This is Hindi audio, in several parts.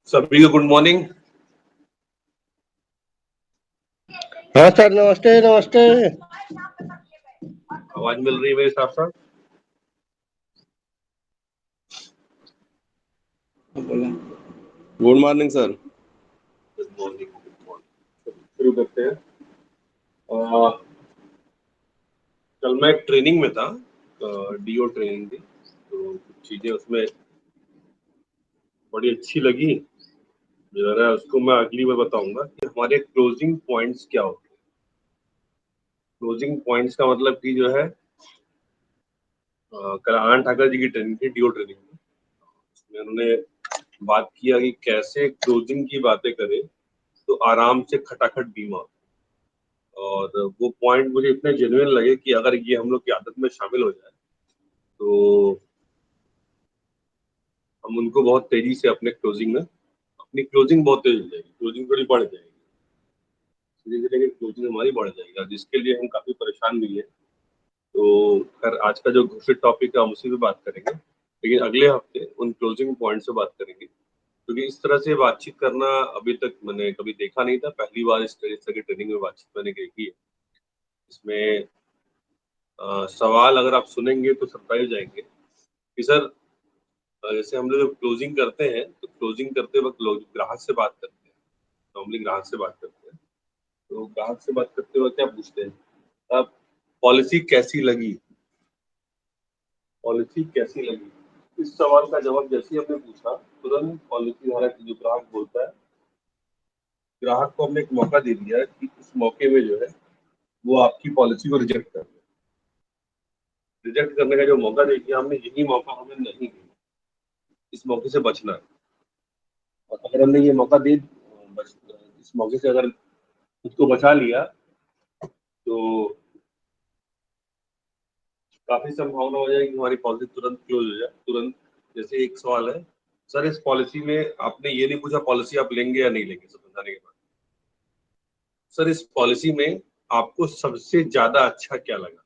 सभी को गुड मॉर्निंग। हाँ सर, नमस्ते नमस्ते। आवाज मिल रही है मेरे साथ साथ? Good morning sir. Good morning, good morning. शुरू करते हैं। कल मैं एक ट्रेनिंग में था, डीओ ट्रेनिंग थी, तो कुछ चीजें उसमें बड़ी अच्छी लगी। जो है उसको मैं अगली बार बताऊंगा कि हमारे क्लोजिंग पॉइंट्स क्या होते हैं। क्लोजिंग पॉइंट्स का मतलब कि जो है कल आनंद ठाकर जी की ट्रेनिंग थी, डीओ ट्रेनिंग में। उसमें उन्होंने बात किया कि कैसे क्लोजिंग की बातें करें तो आराम से खटाखट बीमा। और वो पॉइंट मुझे इतने जेन्युइन लगे कि अगर ये हम लोग की आदत में शामिल हो जाए तो हम उनको बहुत तेजी से अपनी क्लोजिंग बहुत तेज हो जाएगी, क्लोजिंग थोड़ी बढ़ जाएगी, धीरे धीरे क्लोजिंग हमारी बढ़ जाएगी, और जिसके लिए हम काफी परेशान भी है। तो खैर आज का जो घोषित टॉपिक है हम उसी पे बात करेंगे, लेकिन अगले हफ्ते उन क्लोजिंग पॉइंट से बात करेंगे, क्योंकि इस तरह से बातचीत करना अभी तक मैंने कभी देखा नहीं था। पहली बार इस तरह की ट्रेनिंग में बातचीत मैंने देखी है। इसमें सवाल अगर आप सुनेंगे तो सरप्राइज जाएंगे कि सर, जैसे हम लोग जब क्लोजिंग करते हैं तो क्लोजिंग करते वक्त लोग ग्राहक से बात करते हैं, नॉर्मली ग्राहक से बात करते हैं। तो ग्राहक से बात करते वक्त क्या पूछते हैं, अब पॉलिसी कैसी लगी, पॉलिसी कैसी लगी। इस सवाल का जवाब जैसे ही हमने पूछा, तुरंत पॉलिसी धारक जो ग्राहक बोलता है, ग्राहक को हमने एक मौका दे दिया कि उस मौके में जो है वो आपकी पॉलिसी को रिजेक्ट कर दे। रिजेक्ट करने का जो मौका दे दिया हमने, यही मौका हमें नहीं दिया, इस मौके से बचना है। और अगर हमने ये मौका इस मौके से अगर उसको बचा लिया तो काफी संभावना हो जाएगी कि हमारी पॉलिसी तुरंत क्लोज हो जाए, तुरंत। जैसे एक सवाल है, सर इस पॉलिसी में आपने ये नहीं पूछा पॉलिसी आप लेंगे या नहीं लेंगे, समझाने के बाद, सर इस पॉलिसी में आपको सबसे ज्यादा अच्छा क्या लगा।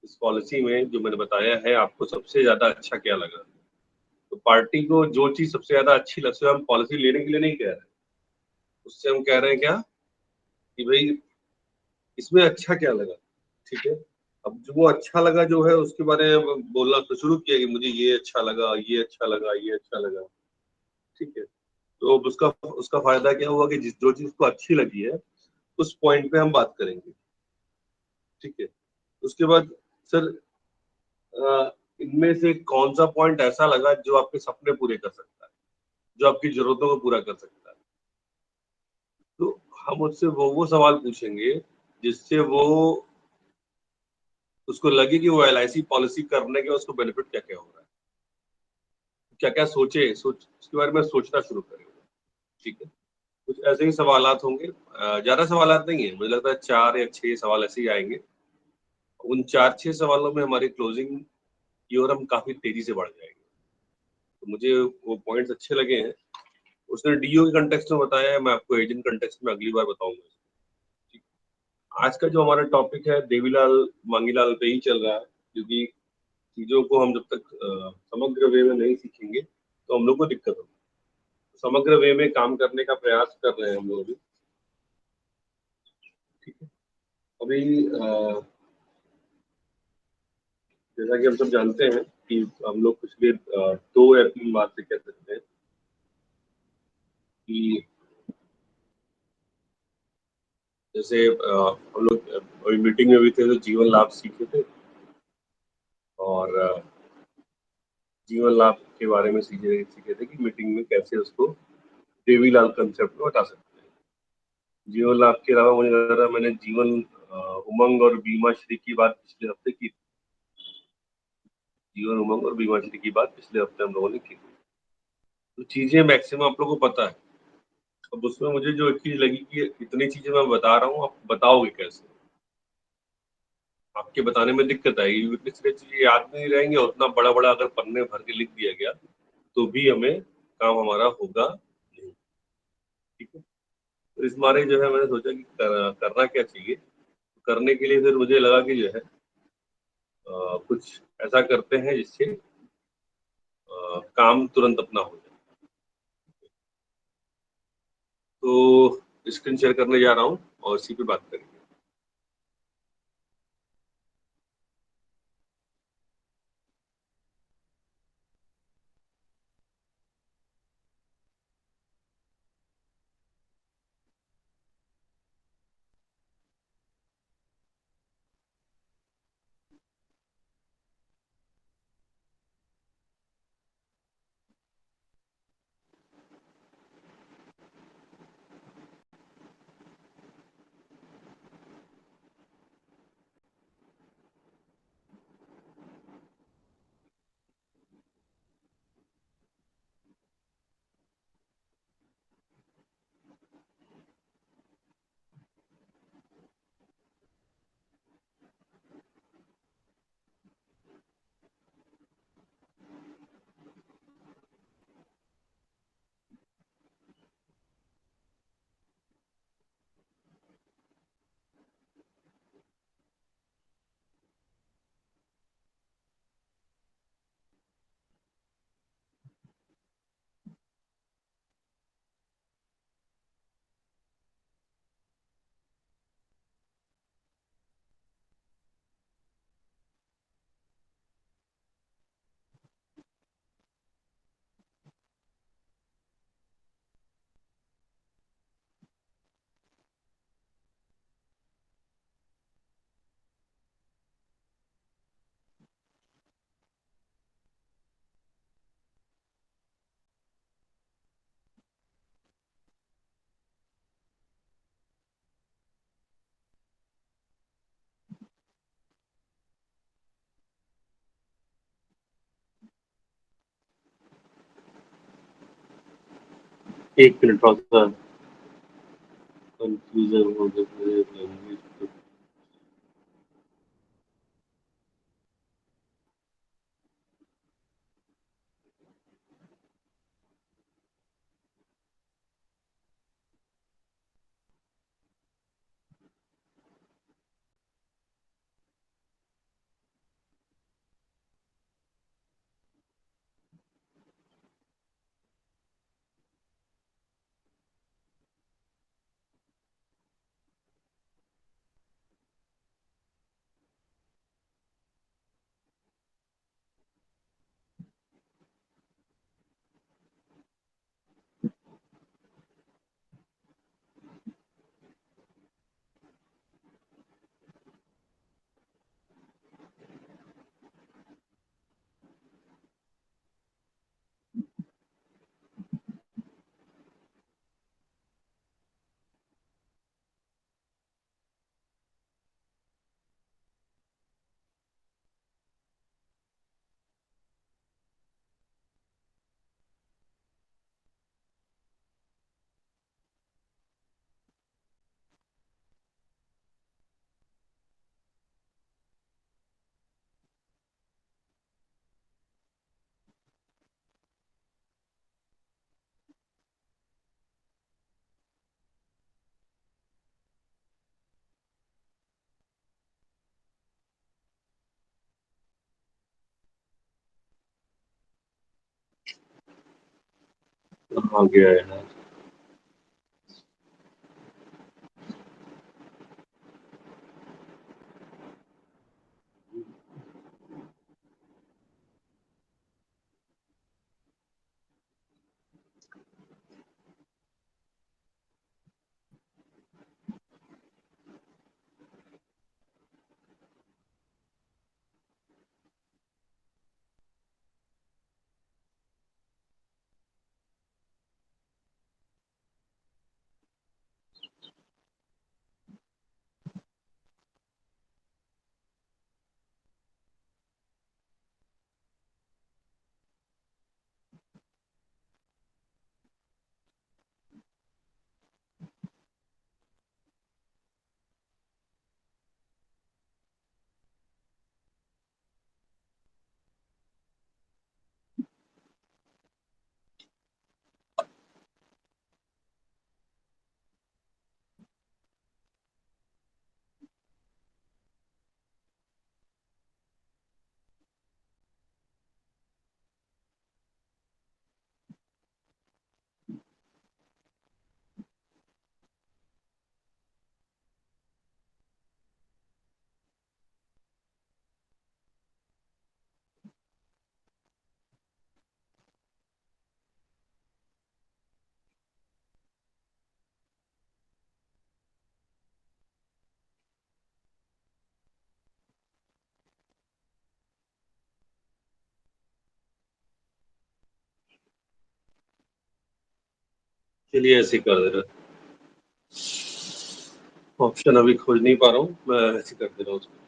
इस पॉलिसी में जो मैंने बताया है आपको सबसे ज्यादा अच्छा क्या लगा। तो पार्टी को जो चीज सबसे ज्यादा अच्छी लगती है, हम पॉलिसी लेने के लिए नहीं कह रहे हैं, उससे हम कह रहे हैं क्या कि भाई इसमें अच्छा क्या लगा। ठीक है, अब जो वो अच्छा लगा जो है उसके बारे में बोलना तो शुरू किया कि मुझे ये अच्छा लगा, ये अच्छा लगा, ये अच्छा लगा। ठीक है, तो उसका उसका फायदा क्या हुआ कि जिस जो चीज को अच्छी लगी है उस पॉइंट पे हम बात करेंगे। ठीक है, उसके बाद सर इनमें से कौन सा पॉइंट ऐसा लगा जो आपके सपने पूरे कर सकता है, जो आपकी जरूरतों को पूरा कर सकता है। तो हम उससे वो सवाल पूछेंगे जिससे वो उसको लगे कि वो LIC पॉलिसी करने के उसको बेनिफिट क्या क्या हो रहा है, क्या क्या सोच उसके बारे में सोचना शुरू करेंगे। ठीक है, कुछ ऐसे ही सवालात होंगे, ज्यादा सवालात नहीं है, मुझे लगता है 4 या 6 सवाल ऐसे ही आएंगे। उन 4-6 सवालों में हमारी क्लोजिंग की ओर हम काफी तेजी से बढ़ जाएंगे। तो मुझे वो पॉइंट्स अच्छे लगे हैं। उसने डीओ के कंटेक्स्ट में बताया है, मैं आपको एजेंट कंटेक्स्ट में अगली बार बताऊंगा। ठीक। आज का जो हमारा टॉपिक है देवीलाल मांगीलाल पे ही चल रहा है, क्योंकि चीजों को हम जब तक समग्र वे में नहीं सीखेंगे तो हम लोग को दिक्कत होगी। समग्र वे में काम करने का प्रयास कर रहे हैं हम लोग अभी। ठीक है, अभी जैसा कि हम सब जानते हैं कि हम लोग पिछले 2 या 3 बार से कह सकते हैं कि जैसे हम लोग अभी मीटिंग में भी थे तो जीवन लाभ सीखे थे, और जीवन लाभ के बारे में सीखे थे कि मीटिंग में कैसे उसको देवीलाल कंसेप्ट में बता सकते हैं। जीवन लाभ के अलावा मुझे लग रहा है मैंने जीवन उमंग और बीमा श्री की बात पिछले हफ्ते की थी। जीवन उमंग और बीमा श्री की बात पिछले हफ्ते हम लोगों ने की थी। तो चीजें मैक्सिमम आप लोगों को पता है। अब उसमें मुझे जो एक चीज लगी कि इतनी चीजें मैं बता रहा हूँ, आप बताओगे कैसे। आपके बताने में दिक्कत आएगी, क्योंकि इतनी सारी चीजें याद नहीं रहेंगी, और उतना बड़ा बड़ा अगर पन्ने भर के लिख दिया गया तो भी हमें काम हमारा होगा नहीं। ठीक है, तो इस बारे जो है मैंने सोचा कि करना क्या चाहिए। करने के लिए फिर मुझे लगा कि जो है कुछ ऐसा करते हैं जिससे काम तुरंत अपना हो जाए। तो स्क्रीन शेयर करने जा रहा हूँ और इसी पे बात करेंगे। एक मिनट, थोड़ा सा कंफ्यूजन हो गया। हाँ, गया है। चलिए ऐसे कर दे रहा, ऑप्शन अभी खोज नहीं पा रहा हूँ, मैं ऐसे कर दे रहा हूँ उसको।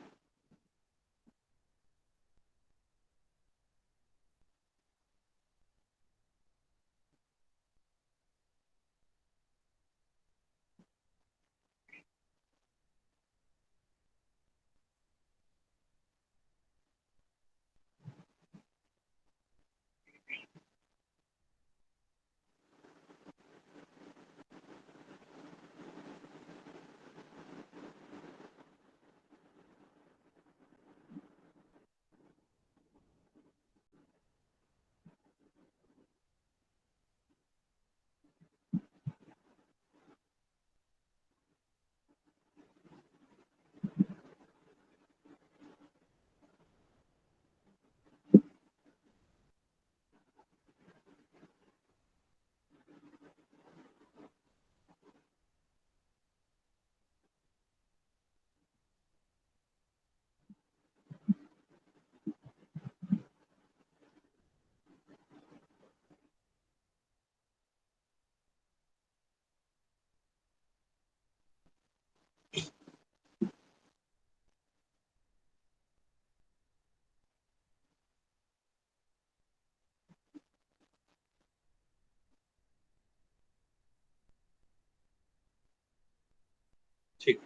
ठीक,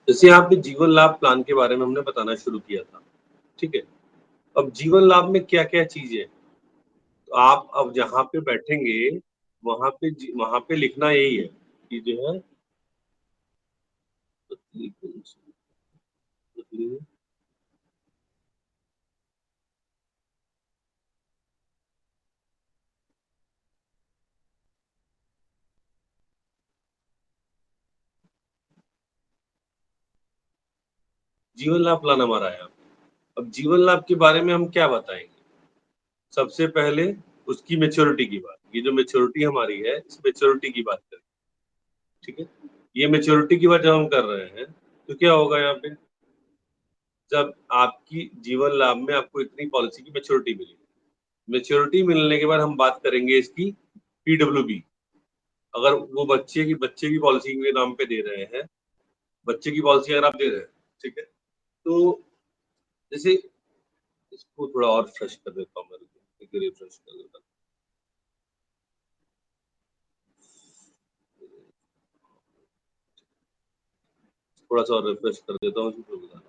जैसे यहाँ पे जीवन लाभ प्लान के बारे में हमने बताना शुरू किया था, ठीक है। अब जीवन लाभ में क्या क्या चीज है, तो आप अब जहाँ पे बैठेंगे वहां पे लिखना यही है कि जो है जीवन लाभ प्लान हमारा है। अब जीवन लाभ के बारे में हम क्या बताएंगे, सबसे पहले उसकी मेच्योरिटी की बात, ये जो मेच्योरिटी हमारी है इस मेच्योरिटी की बात करें, ठीक है। ये मेच्योरिटी की बात जब हम कर रहे हैं तो क्या होगा यहाँ पे, जब आपकी जीवन लाभ में आपको इतनी पॉलिसी की मेच्योरिटी मिली, मेच्योरिटी मिलने के बाद हम बात करेंगे इसकी पीडब्ल्यूबी। अगर वो बच्चे की पॉलिसी के नाम पे दे रहे हैं, बच्चे की पॉलिसी अगर आप दे रहे हैं, ठीक है, तो जैसे इसको थोड़ा और फ्रेश कर देता हूँ, मैं रिफ्रेश कर देता हूँ। थोड़ा सा और रिफ्रेश कर देता हूँ, उसको बता रहा हूँ।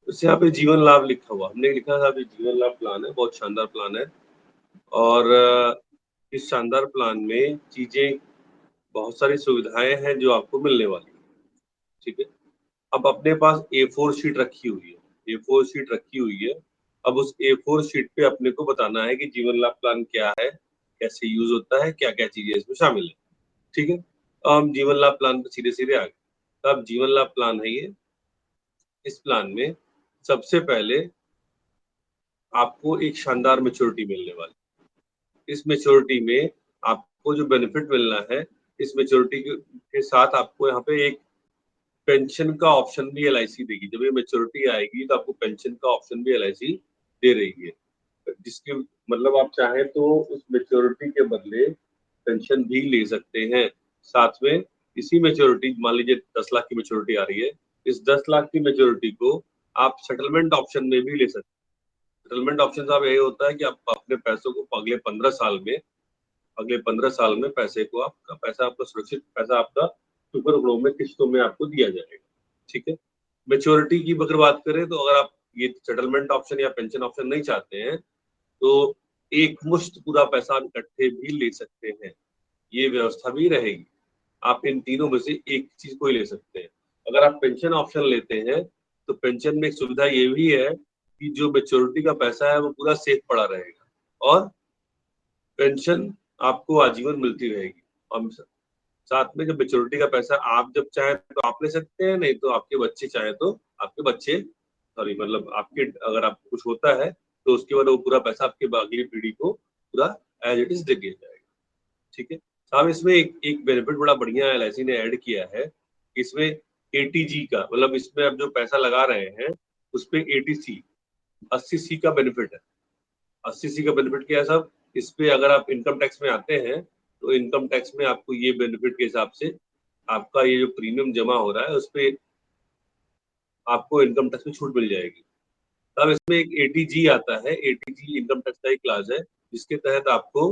जैसे यहाँ पे जीवन लाभ लिखा हुआ, हमने लिखा था अभी जीवन लाभ प्लान है, बहुत शानदार प्लान है। और इस शानदार प्लान में चीजें, बहुत सारी सुविधाएं हैं जो आपको मिलने वाली है, ठीक है। अब अपने पास A4 शीट रखी हुई है, A4 शीट रखी हुई है। अब उस A4 शीट पे अपने को बताना है कि जीवन लाभ प्लान क्या है, कैसे यूज होता है, क्या क्या चीजें इसमें शामिल है, ठीक है। हम जीवन लाभ प्लान पे सीधे सीधे आ गए। तो अब जीवन लाभ प्लान है ये, इस प्लान में सबसे पहले आपको एक शानदार मेच्योरिटी मिलने वाली, इस मेच्योरिटी में आपको जो बेनिफिट मिलना है, इस मेच्योरिटी के साथ आपको यहाँ पे एक पेंशन का ऑप्शन भी LIC देगी। जब ये मेच्योरिटी आएगी तो आपको पेंशन का ऑप्शन भी LIC दे रही है, जिसके मतलब आप चाहें तो उस मेच्योरिटी के बदले पेंशन भी ले सकते हैं। साथ में इसी मेच्योरिटी, मान लीजिए 10 लाख की मेच्योरिटी आ रही है, इस 10 लाख की मेच्योरिटी को आप सेटलमेंट ऑप्शन में भी ले सकते हैं। सेटलमेंट ऑप्शन साहब यही होता है कि आप अपने पैसों को अगले 15 साल में पैसे को आपका पैसा, आपका सुरक्षित पैसा आपका टुकड़ों में, किस्तों में आपको दिया जाएगा, ठीक है। मेच्योरिटी की अगर बात करें तो अगर आप ये सेटलमेंट ऑप्शन या पेंशन ऑप्शन नहीं चाहते हैं तो एक मुश्त पूरा पैसा आप इकट्ठे भी ले सकते हैं, ये व्यवस्था भी रहेगी। आप इन तीनों में से एक चीज को ही ले सकते हैं। अगर आप पेंशन ऑप्शन लेते हैं तो पेंशन में एक सुविधा ये भी है कि जो मेच्योरिटी का पैसा है वो पूरा सेफ पड़ा रहेगा, और पेंशन आपको आजीवन मिलती रहेगी। और साथ में जब मेच्योरिटी का पैसा आप जब चाहें तो आप ले सकते हैं, नहीं तो आपके बच्चे चाहें तो आपके बच्चे सॉरी मतलब आपके अगर आपको कुछ होता है तो उसके बाद वो पूरा पैसा आपके अगली पीढ़ी को पूरा एज इट इज दे दिया जाएगा। ठीक है साहब, इसमें एक बेनिफिट बड़ा बढ़िया एलआईसी ने ऐड किया है। इसमें एटीजी का मतलब इसमें आप जो पैसा लगा रहे हैं उस पे एटीसी 80C का बेनिफिट है। 80C का बेनिफिट क्या है साहब, इस पे अगर आप इनकम टैक्स में आते हैं तो इनकम टैक्स में आपको ये बेनिफिट के हिसाब से आपका ये जो प्रीमियम जमा हो रहा है उस पे आपको इनकम टैक्स में छूट मिल जाएगी। तब इसमें एक एटीजी आता है, एटीजी इनकम टैक्स का एक क्लास है जिसके तहत आपको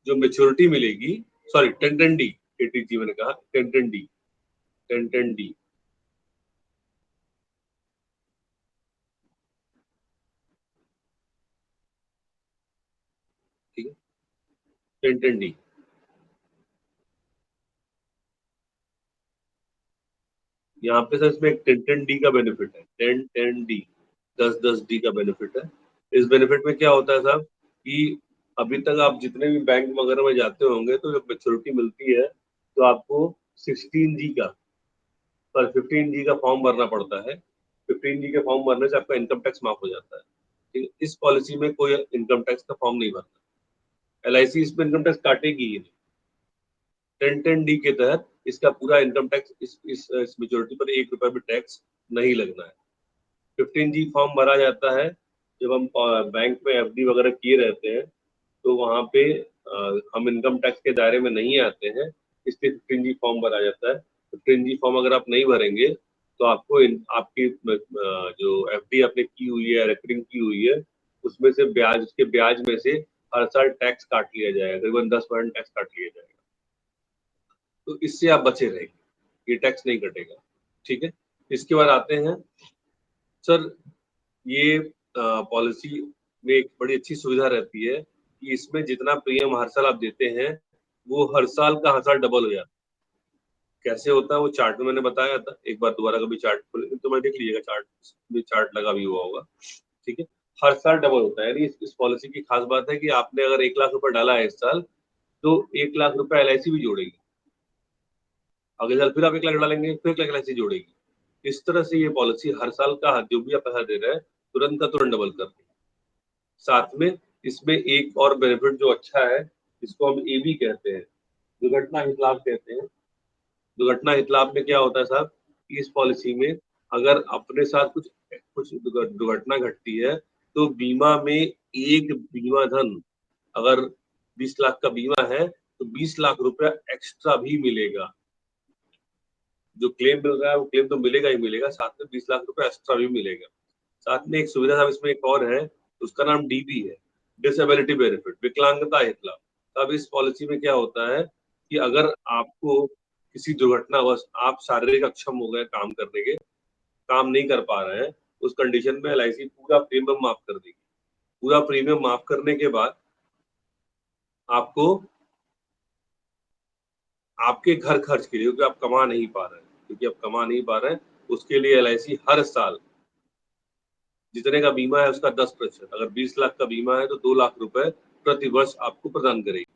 जो मेच्योरिटी मिलेगी, सॉरी 1010D, एटीजी मैंने कहा 1010D, 1010D ठीक है 1010D। यहाँ पे सर इसमें एक 1010D का बेनिफिट है, 1010D 1010D का बेनिफिट है। इस बेनिफिट में क्या होता है साहब कि अभी तक आप जितने भी बैंक वगैरह में जाते होंगे तो जब मेच्योरिटी मिलती है तो आपको 16G का सॉरी 15G का फॉर्म भरना पड़ता है। 15G के फॉर्म भरने से आपका इनकम टैक्स माफ हो जाता है। ठीक है, इस पॉलिसी में कोई इनकम टैक्स का फॉर्म नहीं भरना, एलआईसी इसमें इनकम टैक्स काटेगी ही नहीं। 1010D के तहत इसका पूरा इनकम टैक्स इस मेच्योरिटी पर 1 रुपया भी टैक्स नहीं लगना है। 15G फॉर्म भरा जाता है जब हम बैंक में एफडी वगैरह किए रहते हैं तो वहाँ पे हम इनकम टैक्स के दायरे में नहीं आते हैं, इसलिए 15G फॉर्म भरा जाता है। 15G फॉर्म अगर आप नहीं भरेंगे तो आपको आपकी जो एफडी आपने की हुई है रेकरिंग की हुई है उसमें से ब्याज, उसके ब्याज में से हर साल टैक्स काट लिया जाएगा, करीबन 10% टैक्स काट लिया जाएगा। तो इससे आप बचे रहेंगे, ये टैक्स नहीं कटेगा। ठीक है, इसके बाद आते हैं सर, ये पॉलिसी में एक बड़ी अच्छी सुविधा रहती है कि इसमें जितना प्रीमियम हर साल आप देते हैं वो हर साल का हर साल डबल हो जाता है। कैसे होता है वो चार्ट में मैंने बताया था, एक बार दोबारा कभी चार्ट खोले तो मैं देख लीजिएगा, चार्ट में चार्ट लगा भी हुआ होगा। ठीक है, हर साल डबल होता है, यानी इस पॉलिसी की खास बात है कि आपने अगर 1 लाख रुपए डाला है इस साल तो 1 लाख रुपए एलआईसी भी जोड़ेगी, अगले साल फिर आप 1 लाख डालेंगे फिर 1 लाख एलआईसी जोड़ेगी। इस तरह से ये पॉलिसी हर साल का जो भी आप पैसा दे रहे हैं तुरंत का तुरंत डबल कर देगी। साथ में इसमें एक और बेनिफिट जो अच्छा है, इसको हम एबी कहते हैं, दुर्घटना हित लाभ कहते हैं। दुर्घटना हित लाभ में क्या होता है साहब, इस पॉलिसी में अगर अपने साथ कुछ कुछ दुर्घटना घटती है तो बीमा में एक बीमा धन, अगर 20 लाख का बीमा है तो 20 लाख रुपया एक्स्ट्रा भी मिलेगा। जो क्लेम मिल रहा है वो क्लेम तो मिलेगा ही मिलेगा, साथ में 20 लाख रुपया एक्स्ट्रा भी मिलेगा। साथ में एक सुविधा साहब इसमें एक और है, उसका नाम डीबी है, डिसेबिलिटी बेनिफिट, विकलांगता हित लाभ। अब इस पॉलिसी में क्या होता है कि अगर आपको किसी दुर्घटनावश आप शारीरिक अक्षम हो गए काम करने के, काम नहीं कर पा रहे हैं, उस कंडीशन में एलआईसी पूरा प्रीमियम माफ कर देगी। पूरा प्रीमियम माफ करने के बाद आपको आपके घर खर्च के लिए, क्योंकि आप कमा नहीं पा रहे हैं, उसके लिए एलआईसी हर साल जितने का बीमा है उसका 10%, अगर 20 लाख का बीमा है तो 2 लाख रुपए प्रति वर्ष आपको प्रदान करेगी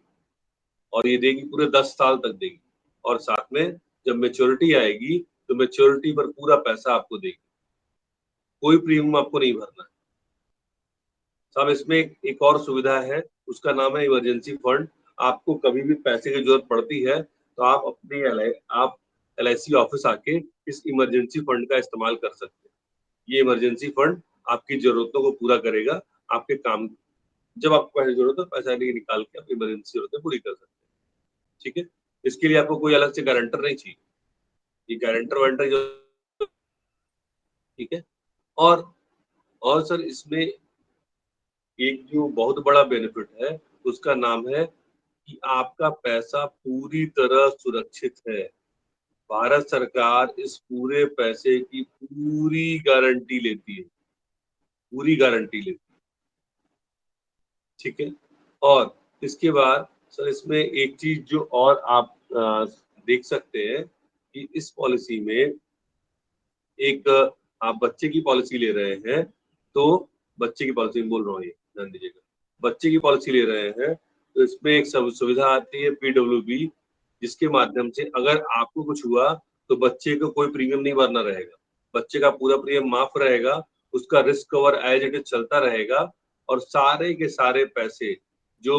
और ये देगी पूरे 10 साल तक देगी। और साथ में जब मेच्योरिटी आएगी तो मेच्योरिटी पर पूरा पैसा आपको देगी, कोई प्रीमियम आपको नहीं भरना है। साहब इसमें एक और सुविधा है, उसका नाम है इमरजेंसी फंड। आपको कभी भी पैसे की जरूरत पड़ती है तो आप अपनी एलआईसी ऑफिस आके इस इमरजेंसी फंड का इस्तेमाल कर सकते हैं। ये इमरजेंसी फंड आपकी जरूरतों को पूरा करेगा, आपके काम, जब आपको पैसे जरूरत है पैसा निकाल के आप इमरजेंसी जरूरतें पूरी कर सकते हैं। ठीक है, इसके लिए आपको कोई अलग से गारंटर नहीं चाहिए, ये गारंटर वारंटर जो, ठीक है। और सर इसमें एक जो बहुत बड़ा बेनिफिट है उसका नाम है कि आपका पैसा पूरी तरह सुरक्षित है। भारत सरकार इस पूरे पैसे की पूरी गारंटी लेती है, पूरी गारंटी लेती है। ठीक है, और इसके बाद सर इसमें एक चीज जो और आप देख सकते हैं कि इस पॉलिसी में एक आप बच्चे की पॉलिसी ले रहे हैं तो बच्चे की पॉलिसी बोल रहा हूँ, ये ध्यान दीजिएगा, बच्चे की पॉलिसी ले रहे हैं तो इसमें एक सुविधा आती है पीडब्ल्यूबी, जिसके माध्यम से अगर आपको कुछ हुआ तो बच्चे को कोई प्रीमियम नहीं भरना रहेगा। बच्चे का पूरा प्रीमियम माफ रहेगा, उसका risk cover as it is चलता रहेगा, और सारे के सारे पैसे जो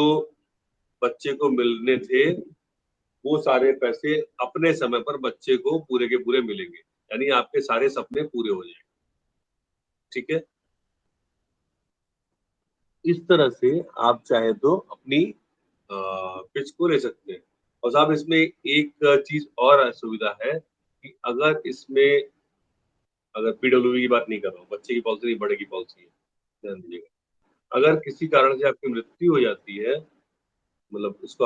बच्चे को मिलने थे वो सारे पैसे अपने समय पर बच्चे को पूरे के पूरे मिलेंगे, यानी आपके सारे सपने पूरे हो जाएंगे। ठीक है, इस तरह से आप चाहे तो अपनी पिच को ले सकते हैं। और साहब इसमें एक चीज और सुविधा है कि अगर इसमें, अगर पीडब्ल्यूडी की बात नहीं कर रहा हूँ, बच्चे की पॉलिसी नहीं, बड़े की पॉलिसी है, ध्यान दीजिएगा। अगर किसी कारण से आपकी मृत्यु हो जाती है, मतलब इसको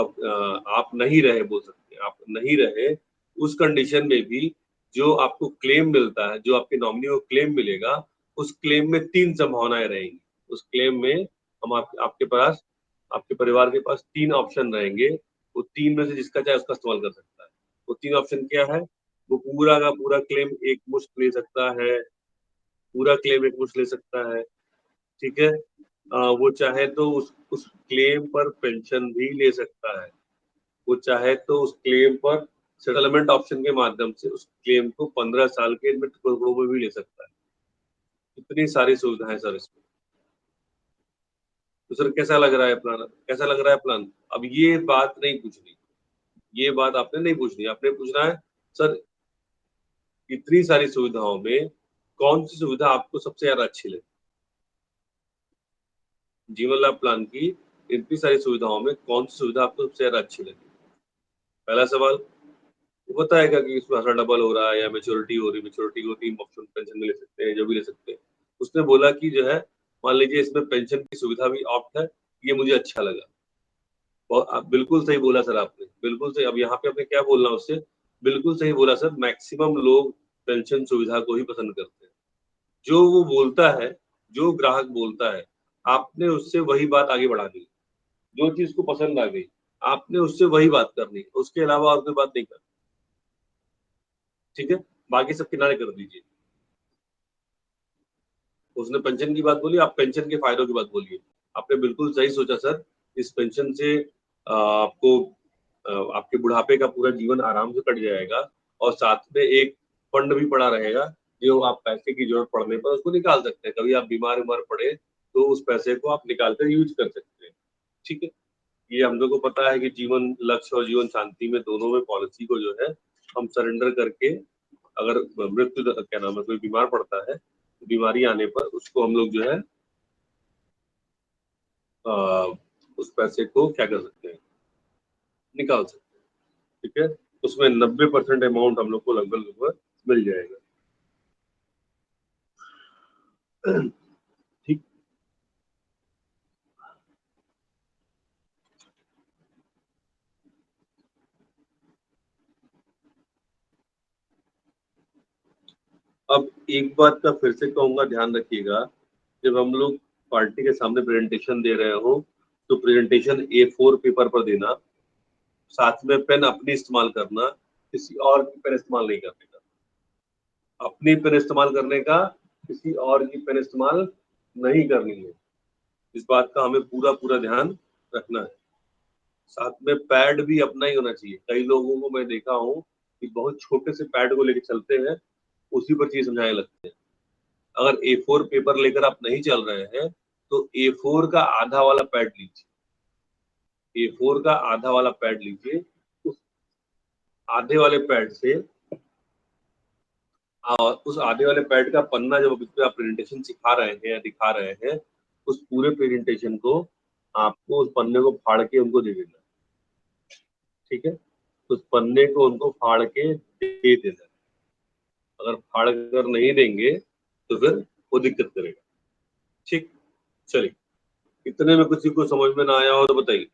आप नहीं रहे बोल सकते हैं, आप नहीं रहे, उस कंडीशन में भी जो आपको क्लेम मिलता है, जो आपके नॉमिनी को क्लेम मिलेगा, उस क्लेम में 3 संभावनाएं रहेंगी। उस क्लेम में हम आपके पास, आपके परिवार के पास 3 ऑप्शन रहेंगे। वो 3 में से जिसका चाहे उसका इस्तेमाल कर सकता है। वो 3 ऑप्शन क्या है? वो पूरा का पूरा क्लेम एक मुश्त ले सकता है, पूरा क्लेम एक मुश्त ले सकता है, ठीक है। वो चाहे तो उस क्लेम पर पेंशन भी ले सकता है, वो चाहे तो उस क्लेम पर सेटलमेंट ऑप्शन के माध्यम से उस क्लेम को 15 साल के में टुकड़ों में भी ले सकता है। इतनी सारी सुविधाएं सर इसमें। तो सर कैसा लग रहा है प्लान? कैसा लग रहा है प्लान? अब ये बात नहीं पूछनी, ये बात आपने नहीं पूछनी, आपने पूछना है सर इतनी सारी सुविधाओं में कौन सी सुविधा आपको सबसे ज्यादा अच्छी लगी? जीवन लाभ प्लान की इतनी सारी सुविधाओं में कौन सी सुविधा आपको सबसे ज्यादा अच्छी लगी? पहला सवाल। वो बताएगा कि इसमें असर डबल हो रहा है या मेच्योरिटी हो रही है, मेच्योरिटी को 3 ऑप्शन पेंशन में ले सकते हैं, जो भी ले सकते हैं। उसने बोला कि जो है, मान लीजिए इसमें पेंशन की सुविधा भी ऑप्ट है, ये मुझे अच्छा लगा। और आप बिल्कुल सही बोला सर आपने, बिल्कुल सही। अब यहाँ पे आपने क्या बोलना उससे, बिल्कुल सही बोला सर। मैक्सिमम लोग पेंशन सुविधा को ही पसंद करते हैं। जो वो बोलता है, जो ग्राहक बोलता है, आपने उससे वही बात आगे बढ़ा दी। जो चीज को पसंद आ गई, आपने उससे वही बात करनी, उसके अलावा और कोई बात नहीं करनी। ठीक है, बाकी सब किनारे कर दीजिए। उसने पेंशन की बात बोली, आप पेंशन के फायदों की बात बोलिए। आपने बिल्कुल सही सोचा सर। इस पेंशन से आपको आपके बुढ़ापे का पूरा जीवन आराम से कट जाएगा, और साथ में एक फंड भी पड़ा रहेगा, जो आप पैसे की जरूरत पड़ने पर उसको निकाल सकते हैं। कभी आप बीमार उमार पड़े तो उस पैसे को आप निकाल कर यूज कर सकते हैं। ठीक है, ये हम लोग को पता है कि जीवन लक्ष्य और जीवन शांति में दोनों में पॉलिसी को जो है हम सरेंडर करके, अगर मृत्यु क्या नाम है, कोई बीमार पड़ता है, बीमारी आने पर उसको हम लोग जो है उस पैसे को क्या कर सकते हैं, निकाल सकते हैं। ठीक है, उसमें 90% अमाउंट हम लोग को लगभग लगभग मिल जाएगा। ठीक। अब एक बात का फिर से कहूंगा, ध्यान रखिएगा, जब हम लोग पार्टी के सामने प्रेजेंटेशन दे रहे हो तो प्रेजेंटेशन A4 पेपर पर देना, साथ में पेन अपनी इस्तेमाल करना, किसी और की पेन इस्तेमाल नहीं करने का। अपनी पेन इस्तेमाल करने का, किसी और की पेन इस्तेमाल नहीं करनी है। इस बात का हमें पूरा पूरा ध्यान रखना है। साथ में पैड भी अपना ही होना चाहिए। कई लोगों को मैं देखा हूँ कि बहुत छोटे से पैड को लेकर चलते हैं, उसी पर चीज समझाने लगते हैं। अगर A4 पेपर लेकर आप नहीं चल रहे हैं तो A4 का आधा वाला पैड लीजिए, A4 का आधा वाला पैड लीजिए। उस आधे वाले पैड से, और उस आधे वाले पैड का पन्ना जब इस पे आप प्रेजेंटेशन सिखा रहे हैं या दिखा रहे हैं, उस पूरे प्रेजेंटेशन को आपको उस पन्ने को फाड़ के उनको दे देना। ठीक है, उस पन्ने को उनको फाड़ के दे देना। अगर फाड़ कर नहीं देंगे तो फिर वो दिक्कत करेगा। ठीक, चलिए। इतने में किसी को समझ में ना आया हो तो बताइए,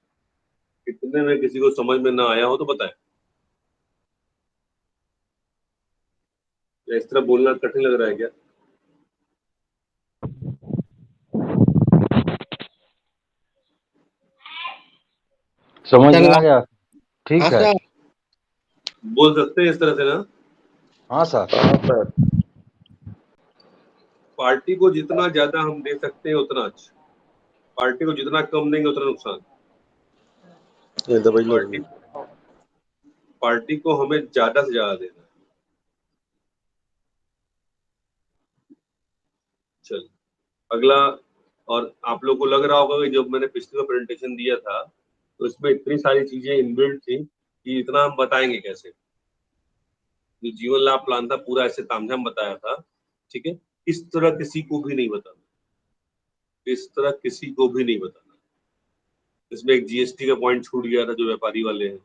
इतने में किसी को समझ में ना आया हो तो बताएं, या इस तरह बोलना कठिन लग रहा है क्या? समझ में आ गया। ठीक है, सर। बोल सकते हैं इस तरह से ना। हाँ सर। पार्टी को जितना ज्यादा हम दे सकते हैं उतना अच्छा, पार्टी को जितना कम देंगे उतना नुकसान। पार्टी पार्टी को हमें ज्यादा से ज्यादा देना है। चल अगला, और आप लोग को लग रहा होगा कि जब मैंने पिछले में प्रेजेंटेशन दिया था तो इसमें इतनी सारी चीजें इनबिल्ट थी कि इतना हम बताएंगे कैसे। जो जीवन लाभ प्लान था पूरा ऐसे तामझाम बताया था, ठीक है, इस तरह किसी को भी नहीं बताना, इस तरह किसी को भी नहीं बताना। इसमें एक जीएसटी का पॉइंट छूट गया था, जो व्यापारी वाले हैं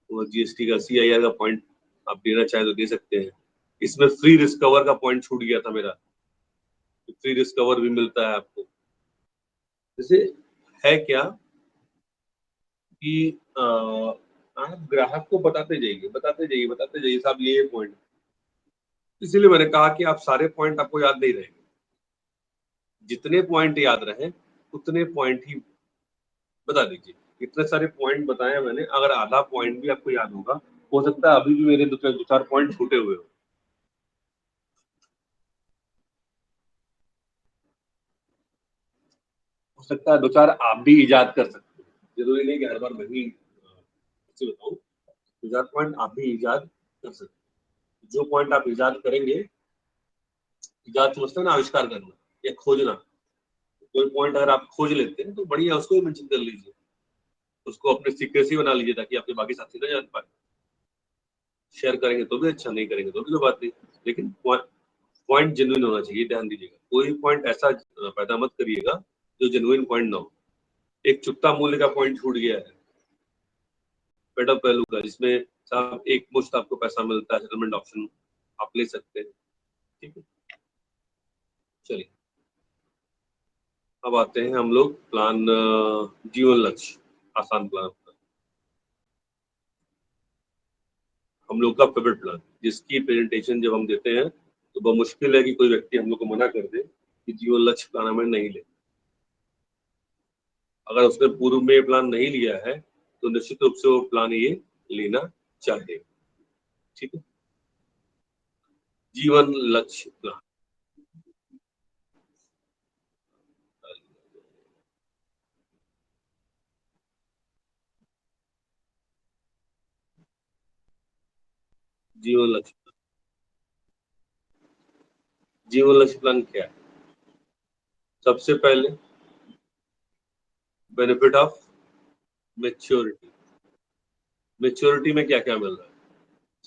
वो जीएसटी का CIR का पॉइंट आप देना चाहे तो दे सकते हैं। इसमें फ्री रिस्क कवर का पॉइंट छूट गया था मेरा, फ्री रिस्क कवर भी मिलता है आपको। जैसे है क्या कि आप ग्राहक को बताते जाइए बताते जाइए बताते जाइए साहब ये पॉइंट। इसीलिए मैंने कहा कि आप सारे पॉइंट आपको याद नहीं रहेंगे, जितने पॉइंट याद रहे उतने पॉइंट ही बता दीजिए। इतने सारे पॉइंट बताए मैंने, अगर आधा पॉइंट भी आपको याद होगा, हो सकता है अभी भी मेरे दो चार पॉइंट छूटे हुए हो सकता है दो चार आप भी इजाद कर सकते हैं। जरूरी नहीं कि हर बार मैं ही बताऊं, दो चार पॉइंट आप भी इजाद कर सकते हैं। जो पॉइंट आप इजाद करेंगे, इजाद समझते हैं ना, आविष्कार करना या खोजना, कोई पॉइंट अगर आप खोज लेते हैं तो बढ़िया, उसको भी मेंशन कर लीजिए, उसको अपने सीक्रेसी बना लीजिए ताकि आपके बाकी साथी ना जान पाए। शेयर करेंगे तो भी अच्छा, नहीं करेंगे तो भी कोई बात नहीं, लेकिन पॉइंट जेन्युइन होना चाहिए। ध्यान दीजिएगा, कोई पॉइंट ऐसा पैदा मत करिएगा जो जेन्युइन पॉइंट ना हो। एक चुकता मूल्य का पॉइंट छूट गया है पेड अप वैल्यू का, जिसमें साहब एक मुश्त आपको पैसा मिलता है, सेटलमेंट ऑप्शन आप ले सकते हैं, ठीक है। चलिए अब आते हैं हम लोग प्लान जीवन लक्ष्य आसान प्लान पर। हम लोग का फेवरेट प्लान, जिसकी प्रेजेंटेशन जब हम देते हैं तो बहुत मुश्किल है कि कोई व्यक्ति हम लोग को मना कर दे कि जीवन लक्ष्य प्लान हमें नहीं ले। अगर उसने पूर्व में प्लान नहीं लिया है तो निश्चित रूप से वो प्लान ये लेना चाहिए, ठीक है। जीवन लक्ष्य प्लान, जीवन लक्ष्य, जीवन लक्ष्य प्लान क्या है? सबसे पहले बेनिफिट ऑफ मेच्योरिटी। मेच्योरिटी में क्या क्या मिल रहा है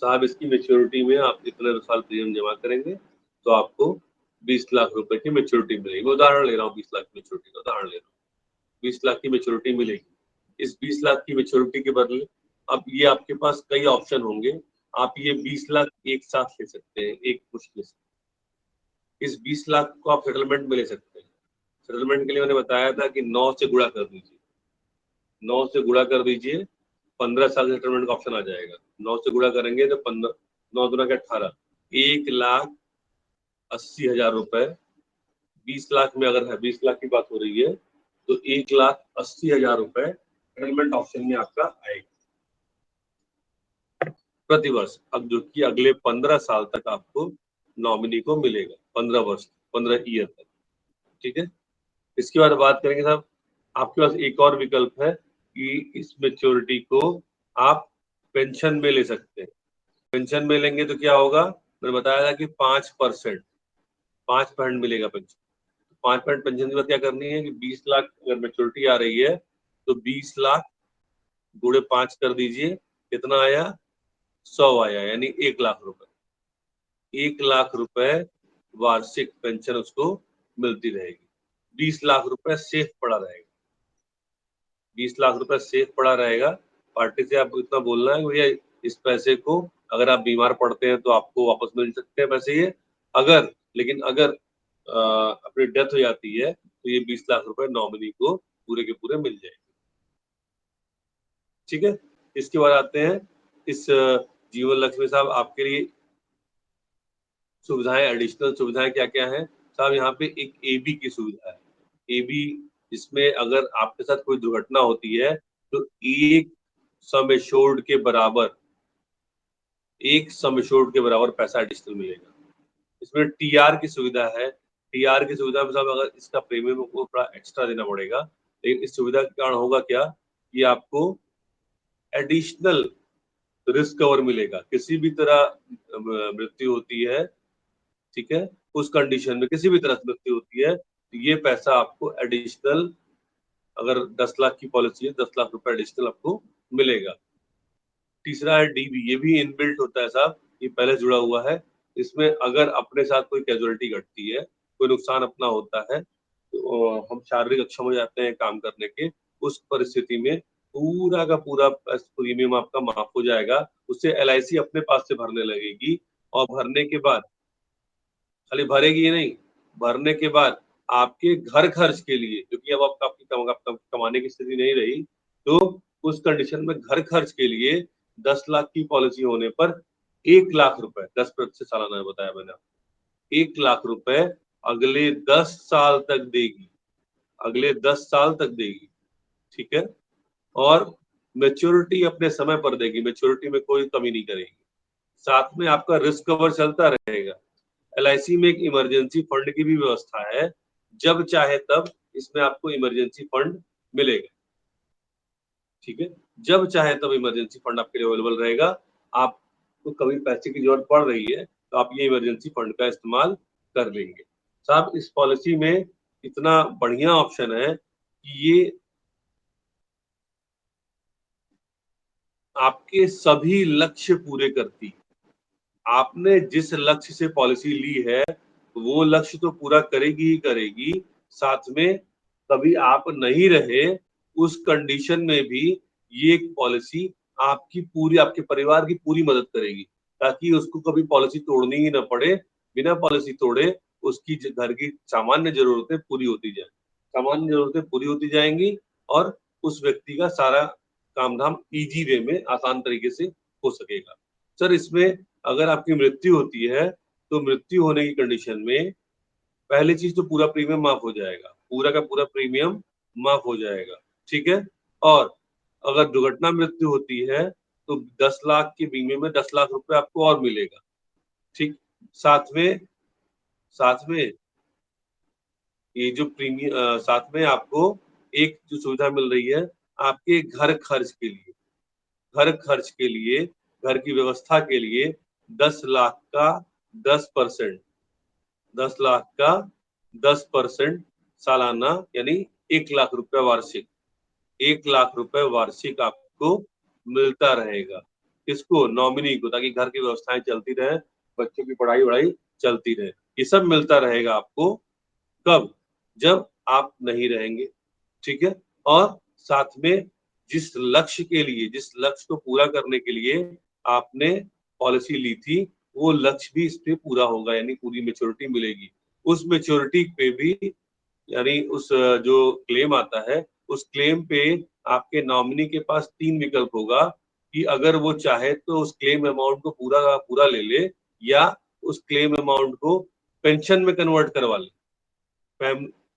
साहब? इसकी मेच्योरिटी में आप इतने साल प्रीमियम जमा करेंगे तो आपको 20 लाख रुपए की मेच्योरिटी मिलेगी। मैं उदाहरण ले रहा हूँ, 20 लाख की मेच्योरिटी का उदाहरण ले रहा हूँ। 20 लाख की मेच्योरिटी मिलेगी। इस 20 लाख की मेच्योरिटी के बदले अब ये आपके पास कई ऑप्शन होंगे। आप ये 20 लाख एक साथ ले सकते हैं, एक मुश्त ले सकते हैं। इस 20 लाख को आप सेटलमेंट में ले सकते हैं। सेटलमेंट के लिए मैंने बताया था कि 9 से गुणा कर दीजिए, 9 से गुणा कर दीजिए, 15 साल सेटलमेंट का ऑप्शन आ जाएगा। 9 से गुणा करेंगे तो 15, 9 दुना के 18, 1,80,000 रुपए। 20 लाख में अगर है, 20 लाख की बात हो रही है तो 1,80,000 रुपए सेटलमेंट ऑप्शन में आपका आएगा प्रतिवर्ष। अब जो कि अगले 15 साल तक आपको नॉमिनी को मिलेगा, 15 वर्ष, 15 ईयर तक, ठीक है। इसके बाद बात करेंगे साहब, आपके पास एक और विकल्प है कि इस मेच्योरिटी को आप पेंशन में ले सकते हैं। पेंशन में लेंगे तो क्या होगा? मैंने बताया था कि 5% मिलेगा पेंशन। 5% पेंशन के बाद क्या करनी है कि 20 लाख अगर मेच्योरिटी आ रही है तो 20 लाख गुणे 5 कर दीजिए, कितना आया? 100 आया, यानी 1 लाख रुपए। 1 लाख रुपए वार्षिक पेंशन उसको मिलती रहेगी। 20 लाख रुपए सेफ पड़ा रहेगा, 20 लाख रुपए सेफ पड़ा रहेगा। पार्टी से आपको इतना बोलना है भैया इस पैसे को अगर आप बीमार पड़ते हैं तो आपको वापस मिल सकते हैं पैसे ये, अगर, लेकिन अगर अपनी डेथ हो जाती है तो ये 20 लाख रुपए नॉमिनी को पूरे के पूरे मिल जाएंगे, ठीक है। इसके बाद आते हैं इस जीवन लक्ष्मी साहब आपके लिए सुविधाएं, एडिशनल सुविधाएं क्या क्या है साहब? यहाँ पे एक AB की सुविधा है। AB, जिसमें अगर आपके साथ कोई दुर्घटना होती है तो एक सम एश्योर्ड के बराबर, एक सम एश्योर्ड के बराबर पैसा एडिशनल मिलेगा। इसमें TR की सुविधा है। TR की सुविधा में साहब अगर इसका प्रीमियम को थोड़ा एक्स्ट्रा देना पड़ेगा, लेकिन इस सुविधा के कारण होगा क्या कि आपको एडिशनल रिस्क कवर मिलेगा। किसी भी तरह मृत्यु होती है, ठीक है, उस कंडीशन में किसी भी तरह से मृत्यु होती है तो ये पैसा आपको एडिशनल, अगर 10 लाख की पॉलिसी है 10 लाख रुपए एडिशनल आपको मिलेगा। तीसरा है डीबी, ये भी इनबिल्ट होता है साहब, ये पहले जुड़ा हुआ है। इसमें अगर अपने साथ कोई कैजुअलिटी घटती है, कोई नुकसान अपना होता है, तो हम शारीरिक अक्षम हो जाते हैं काम करने के, उस परिस्थिति में पूरा का पूरा प्रीमियम आपका माफ हो जाएगा। उससे एलआईसी अपने पास से भरने लगेगी और भरने के बाद खाली भरेगी ही नहीं, भरने के बाद आपके घर खर्च के लिए, क्योंकि अब आपकी कमाने की स्थिति नहीं रही, तो उस कंडीशन में घर खर्च के लिए 10 लाख की पॉलिसी होने पर 1 लाख रुपए 10% सालाना बताया मैंने, 1 लाख रुपए अगले 10 साल तक देगी, अगले 10 साल तक देगी, ठीक है। और मेच्योरिटी अपने समय पर देगी, मेच्योरिटी में कोई कमी नहीं करेगी। साथ में आपका रिस्क कवर चलता रहेगा। एलआईसी में एक इमरजेंसी फंड की भी व्यवस्था है, जब चाहे तब इसमें आपको इमरजेंसी फंड मिलेगा, ठीक है। जब चाहे तब इमरजेंसी फंड आपके लिए अवेलेबल रहेगा। आपको कभी पैसे की जरूरत पड़ रही है तो आप ये इमरजेंसी फंड का इस्तेमाल कर लेंगे। साहब इस पॉलिसी में इतना बढ़िया ऑप्शन है कि ये आपके सभी लक्ष्य पूरे करती है। आपने जिस लक्ष्य से पॉलिसी ली है वो लक्ष्य तो पूरा करेगी ही करेगी, साथ में कभी आप नहीं रहे उस कंडीशन में भी ये पॉलिसी आपकी पूरी, आपके परिवार की पूरी मदद करेगी, ताकि उसको कभी पॉलिसी तोड़नी ही ना पड़े। बिना पॉलिसी तोड़े उसकी घर की सामान्य जरूरतें पूरी होती जाए, सामान्य जरूरतें पूरी होती जाएंगी और उस व्यक्ति का सारा काम धाम इजी वे में आसान तरीके से हो सकेगा। सर इसमें अगर आपकी मृत्यु होती है तो मृत्यु होने की कंडीशन में पहली चीज तो पूरा प्रीमियम माफ हो जाएगा, पूरा का पूरा प्रीमियम माफ हो जाएगा, ठीक है। और अगर दुर्घटना मृत्यु होती है तो 10 लाख के बीमे में 10 लाख रुपए आपको और मिलेगा, ठीक। साथ में ये जो प्रीमियम साथ में आपको एक जो सुविधा मिल रही है आपके घर खर्च के लिए, घर खर्च के लिए, घर की व्यवस्था के लिए 10 लाख का 10%, 10 लाख का 10% सालाना, यानी 1 लाख रुपए वार्षिक, 1 लाख रुपए वार्षिक आपको मिलता रहेगा। किसको? नॉमिनी को, ताकि घर की व्यवस्थाएं चलती रहे, बच्चों की पढ़ाई वढ़ाई चलती रहे। ये सब मिलता रहेगा आपको कब? जब आप नहीं रहेंगे, ठीक है। और साथ में जिस लक्ष्य के लिए, जिस लक्ष्य को पूरा करने के लिए आपने पॉलिसी ली थी वो लक्ष्य भी इस पे पूरा होगा, यानी पूरी मेच्योरिटी मिलेगी। उस मेच्योरिटी पे भी, यानी उस जो क्लेम आता है उस क्लेम पे आपके नॉमिनी के पास 3 विकल्प होगा कि अगर वो चाहे तो उस क्लेम अमाउंट को पूरा का पूरा ले ले या उस क्लेम अमाउंट को पेंशन में कन्वर्ट करवा ले,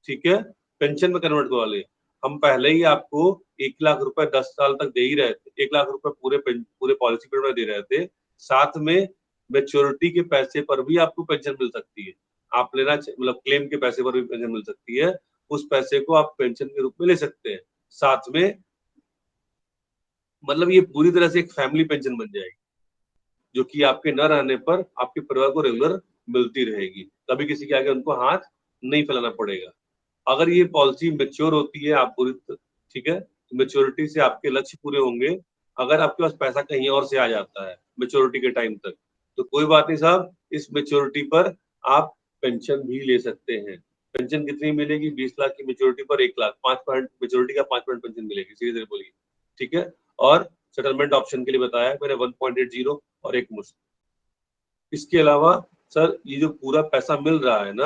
ठीक है, पेंशन में कन्वर्ट करवा ले। हम पहले ही आपको 1 लाख रुपए 10 साल तक दे ही रहे थे, 1 लाख रुपए पूरे पॉलिसी पीरियड में दे रहे थे, साथ में मेच्योरिटी के पैसे पर भी आपको पेंशन मिल सकती है। आप लेना मतलब क्लेम के पैसे पर भी पेंशन मिल सकती है, उस पैसे को आप पेंशन के रूप में ले सकते हैं। साथ में मतलब ये पूरी तरह से एक फैमिली पेंशन बन जाएगी, जो कि आपके न रहने पर आपके परिवार को रेगुलर मिलती रहेगी, कभी किसी के आगे उनको हाथ नहीं फैलाना पड़ेगा। अगर ये पॉलिसी मेच्योर होती है आप पूरी, ठीक है, तो मेच्योरिटी से आपके लक्ष्य पूरे होंगे। अगर आपके पास पैसा कहीं और से आ जाता है मेच्योरिटी के टाइम तक तो कोई बात नहीं साहब, इस मेच्योरिटी पर आप पेंशन भी ले सकते हैं। पेंशन कितनी मिलेगी? 20 लाख की मेच्योरिटी पर 1 लाख, 5% मेच्योरिटी का 5% पेंशन मिलेगी, सीधे सीधे बोलिए, ठीक है। और सेटलमेंट ऑप्शन के लिए बताया मैंने 1.80 और एक मुश्त। इसके अलावा सर ये जो पूरा पैसा मिल रहा है ना,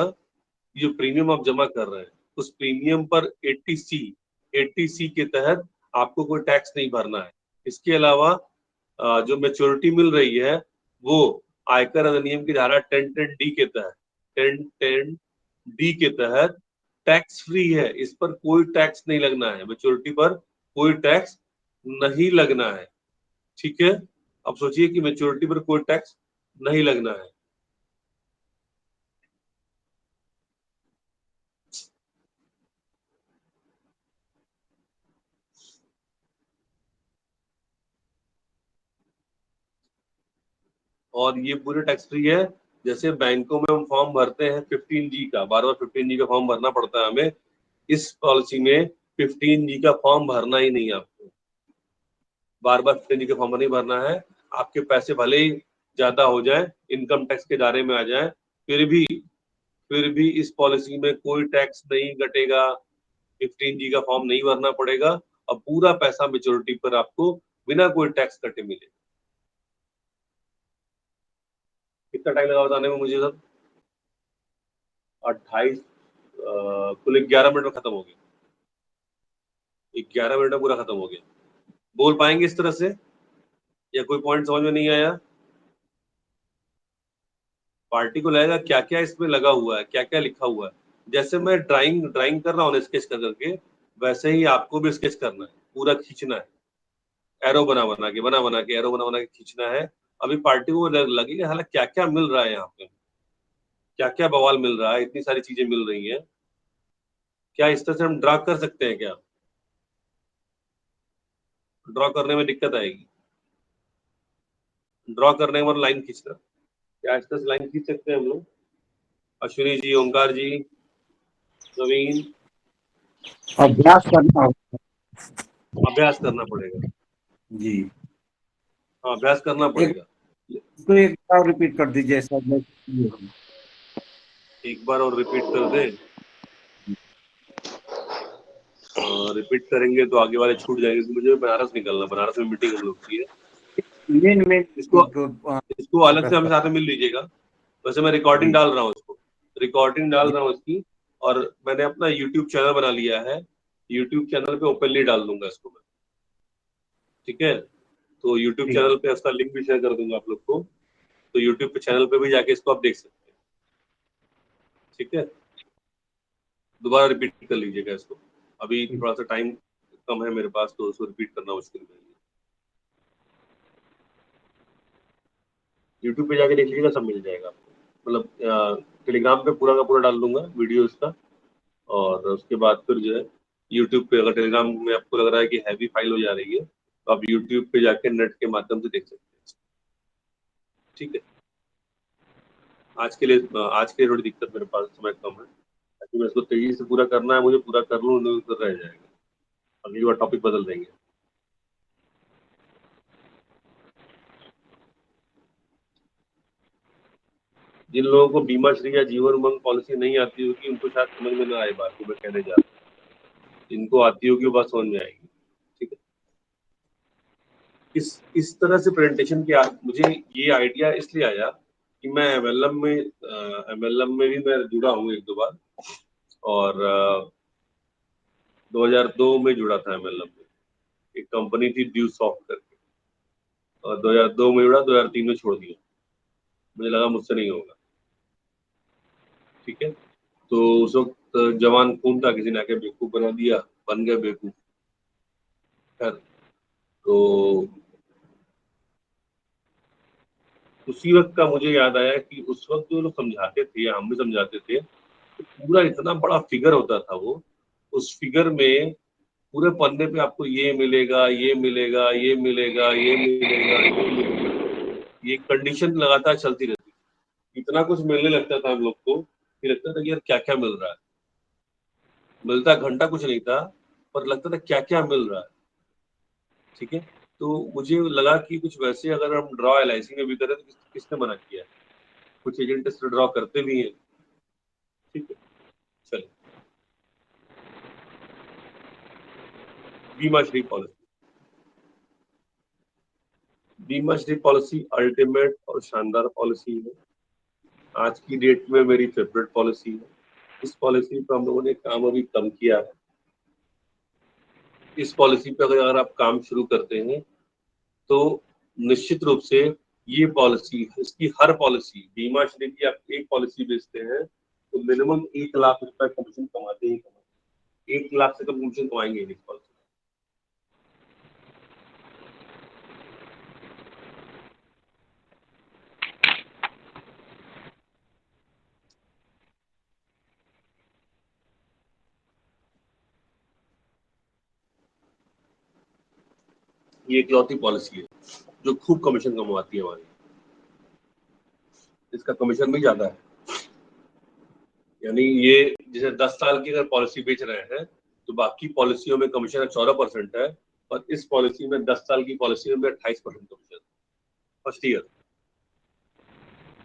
ये जो प्रीमियम आप जमा कर रहे हैं उस प्रीमियम पर 80C के तहत आपको कोई टैक्स नहीं भरना है। इसके अलावा जो मेच्योरिटी मिल रही है वो आयकर अधिनियम की धारा 1010D के तहत, 1010D के तहत टैक्स फ्री है। इस पर कोई टैक्स नहीं लगना है, मेच्योरिटी पर कोई टैक्स नहीं लगना है, ठीक है। अब सोचिए कि मेच्योरिटी पर कोई टैक्स नहीं लगना है। और ये पूरे टैक्स फ्री है जैसे बैंकों में हम फॉर्म भरते हैं 15G का, बार बार 15G का फॉर्म भरना पड़ता है हमें, इस पॉलिसी में 15G का फॉर्म भरना ही नहीं है आपको, बार बार 15G का फॉर्म नहीं भरना है। आपके पैसे भले ही ज्यादा हो जाए, इनकम टैक्स के दायरे में आ जाए, फिर भी इस पॉलिसी में कोई टैक्स नहीं कटेगा, 15G का फॉर्म नहीं भरना पड़ेगा और पूरा पैसा मेच्योरिटी पर आपको बिना कोई टैक्स कटे मिलेगा। कितना टाइम लगा बताने में मुझे सर? 28 कुल 11 मिनट में खत्म हो गया, 11 मिनट में पूरा खत्म हो गया। बोल पाएंगे इस तरह से या कोई पॉइंट समझ में नहीं आया? पार्टी को लगेगा क्या क्या इसमें लगा हुआ है, क्या क्या लिखा हुआ है। जैसे मैं ड्राइंग ड्राइंग कर रहा हूँ स्केच कर करके, वैसे ही आपको भी स्केच करना है, पूरा खींचना है, एरो बना बना के एरो बना बना के खींचना है। अभी पार्टी को लगेगा हालांकि क्या क्या मिल रहा है यहाँ पे, क्या क्या बवाल मिल रहा है, इतनी सारी चीजें मिल रही हैं, क्या इस तरह से हम ड्रा कर सकते हैं क्या? ड्रॉ करने में दिक्कत आएगी, ड्रॉ करने के बाद लाइन खींचना, क्या इस तरह से लाइन खींच सकते हैं हम लोग? अश्विनी जी, ओंकार जी, नवीन, अभ्यास करना होगा अभ्यास करना पड़ेगा। जी। हाँ, अभ्यास करना एक पड़ेगा। तो एक बार रिपीट कर दीजिए सर। एक बार और रिपीट कर दे, रिपीट करेंगे तो आगे वाले छूट जाएंगे, क्योंकि मुझे बनारस निकलना, बनारस में मीटिंग हम लोग की है। मेन मेन इसको इसको अलग से हमें साथ में मिल लीजिएगा। वैसे मैं रिकॉर्डिंग डाल रहा हूँ इसको, रिकॉर्डिंग डाल रहा हूँ इसकी, और मैंने अपना यूट्यूब चैनल बना लिया है, यूट्यूब चैनल पे ओपनली डाल दूंगा इसको मैं, ठीक है? तो यूट्यूब चैनल पे इसका लिंक भी शेयर कर दूंगा आप लोग को, तो यूट्यूब पे चैनल पे भी जाके इसको आप देख सकते हैं, ठीक है? दोबारा रिपीट कर लीजिएगा इसको, अभी थोड़ा सा टाइम कम है मेरे पास, तो उसको रिपीट करना मुश्किल है। यूट्यूब पे जाके देख लीजिएगा, सब मिल जाएगा आपको, मतलब टेलीग्राम पे पूरा का पूरा डाल दूंगा वीडियो इसका, और उसके बाद फिर जो है यूट्यूब पे, अगर टेलीग्राम में आपको लग रहा है कि हैवी फाइल हो जा रही है, तो आप यूट्यूब पे जाके नेट के माध्यम से देख सकते हैं, ठीक है? आज के लिए थोड़ी दिक्कत, मेरे पास समय कम है, ताकि मैं इसको तेजी से पूरा करना है, मुझे पूरा कर लूँ, नहीं तो रह जाएगा, अगली बार टॉपिक बदल देंगे। जिन लोगों को बीमा श्री या जीवन उमंग पॉलिसी नहीं आती होगी, उनको शायद समझ में ना आए बात को मैं कहने जा रहा हूँ, जिनको आती होगी वो बात समझ में आएगी, ठीक है? इस तरह से प्रेजेंटेशन की मुझे ये आइडिया इसलिए आया कि मैं एमएलएम में भी मैं जुड़ा हूँ एक दो बार, और 2002 में जुड़ा था एमएलएम में, एक कंपनी थी ड्यू सॉफ्ट करके, और 2002 में जुड़ा, 2003 में छोड़ दिया, मुझे लगा मुझसे नहीं होगा, ठीक है? तो उस वक्त जवान खून था, किसी ने आके बेवकूफ बना दिया, बन गया बेवकूफ। खैर, तो उसी वक्त का मुझे याद आया कि उस वक्त जो लोग समझाते थे या हम भी समझाते थे, तो पूरा इतना बड़ा फिगर होता था वो, उस फिगर में पूरे पन्ने पे आपको ये मिलेगा, ये मिलेगा, ये मिलेगा, ये मिलेगा, ये मिलेगा, ये कंडीशन लगातार चलती रहती थी। इतना कुछ मिलने लगता था हम लोग को कि लगता था कि यार क्या क्या मिल रहा है, मिलता घंटा कुछ नहीं था, पर लगता था क्या क्या मिल रहा है, ठीक है? तो मुझे लगा कि कुछ वैसे अगर हम ड्रॉ एलआईसी में भी करें तो किसने मना किया है? कुछ एजेंट इस ड्रॉ करते भी हैं, ठीक है? चलिए, बीमा श्री पॉलिसी, बीमा श्री पॉलिसी अल्टीमेट और शानदार पॉलिसी है, आज की डेट में मेरी फेवरेट पॉलिसी है। इस पॉलिसी पर हम लोगों ने काम अभी कम किया है। इस पॉलिसी पे अगर आप काम शुरू करते हैं तो निश्चित रूप से ये पॉलिसी, इसकी हर पॉलिसी, बीमा श्री की आप एक पॉलिसी बेचते हैं तो मिनिमम 1 लाख रुपए कमीशन कमाते ही कमाते, 1 लाख से कम कमीशन कमाएंगे इस पॉलिसी। ये इकलौती पॉलिसी है जो खूब कमीशन कमाती है हमारी। इसका कमीशन भी ज्यादा है। यानी ये जैसे 10 साल की अगर पॉलिसी बेच रहे हैं तो बाकी पॉलिसियों में कमीशन 14% है, और इस पॉलिसी में 10 साल की पॉलिसी में 28% कमीशन फर्स्ट ईयर।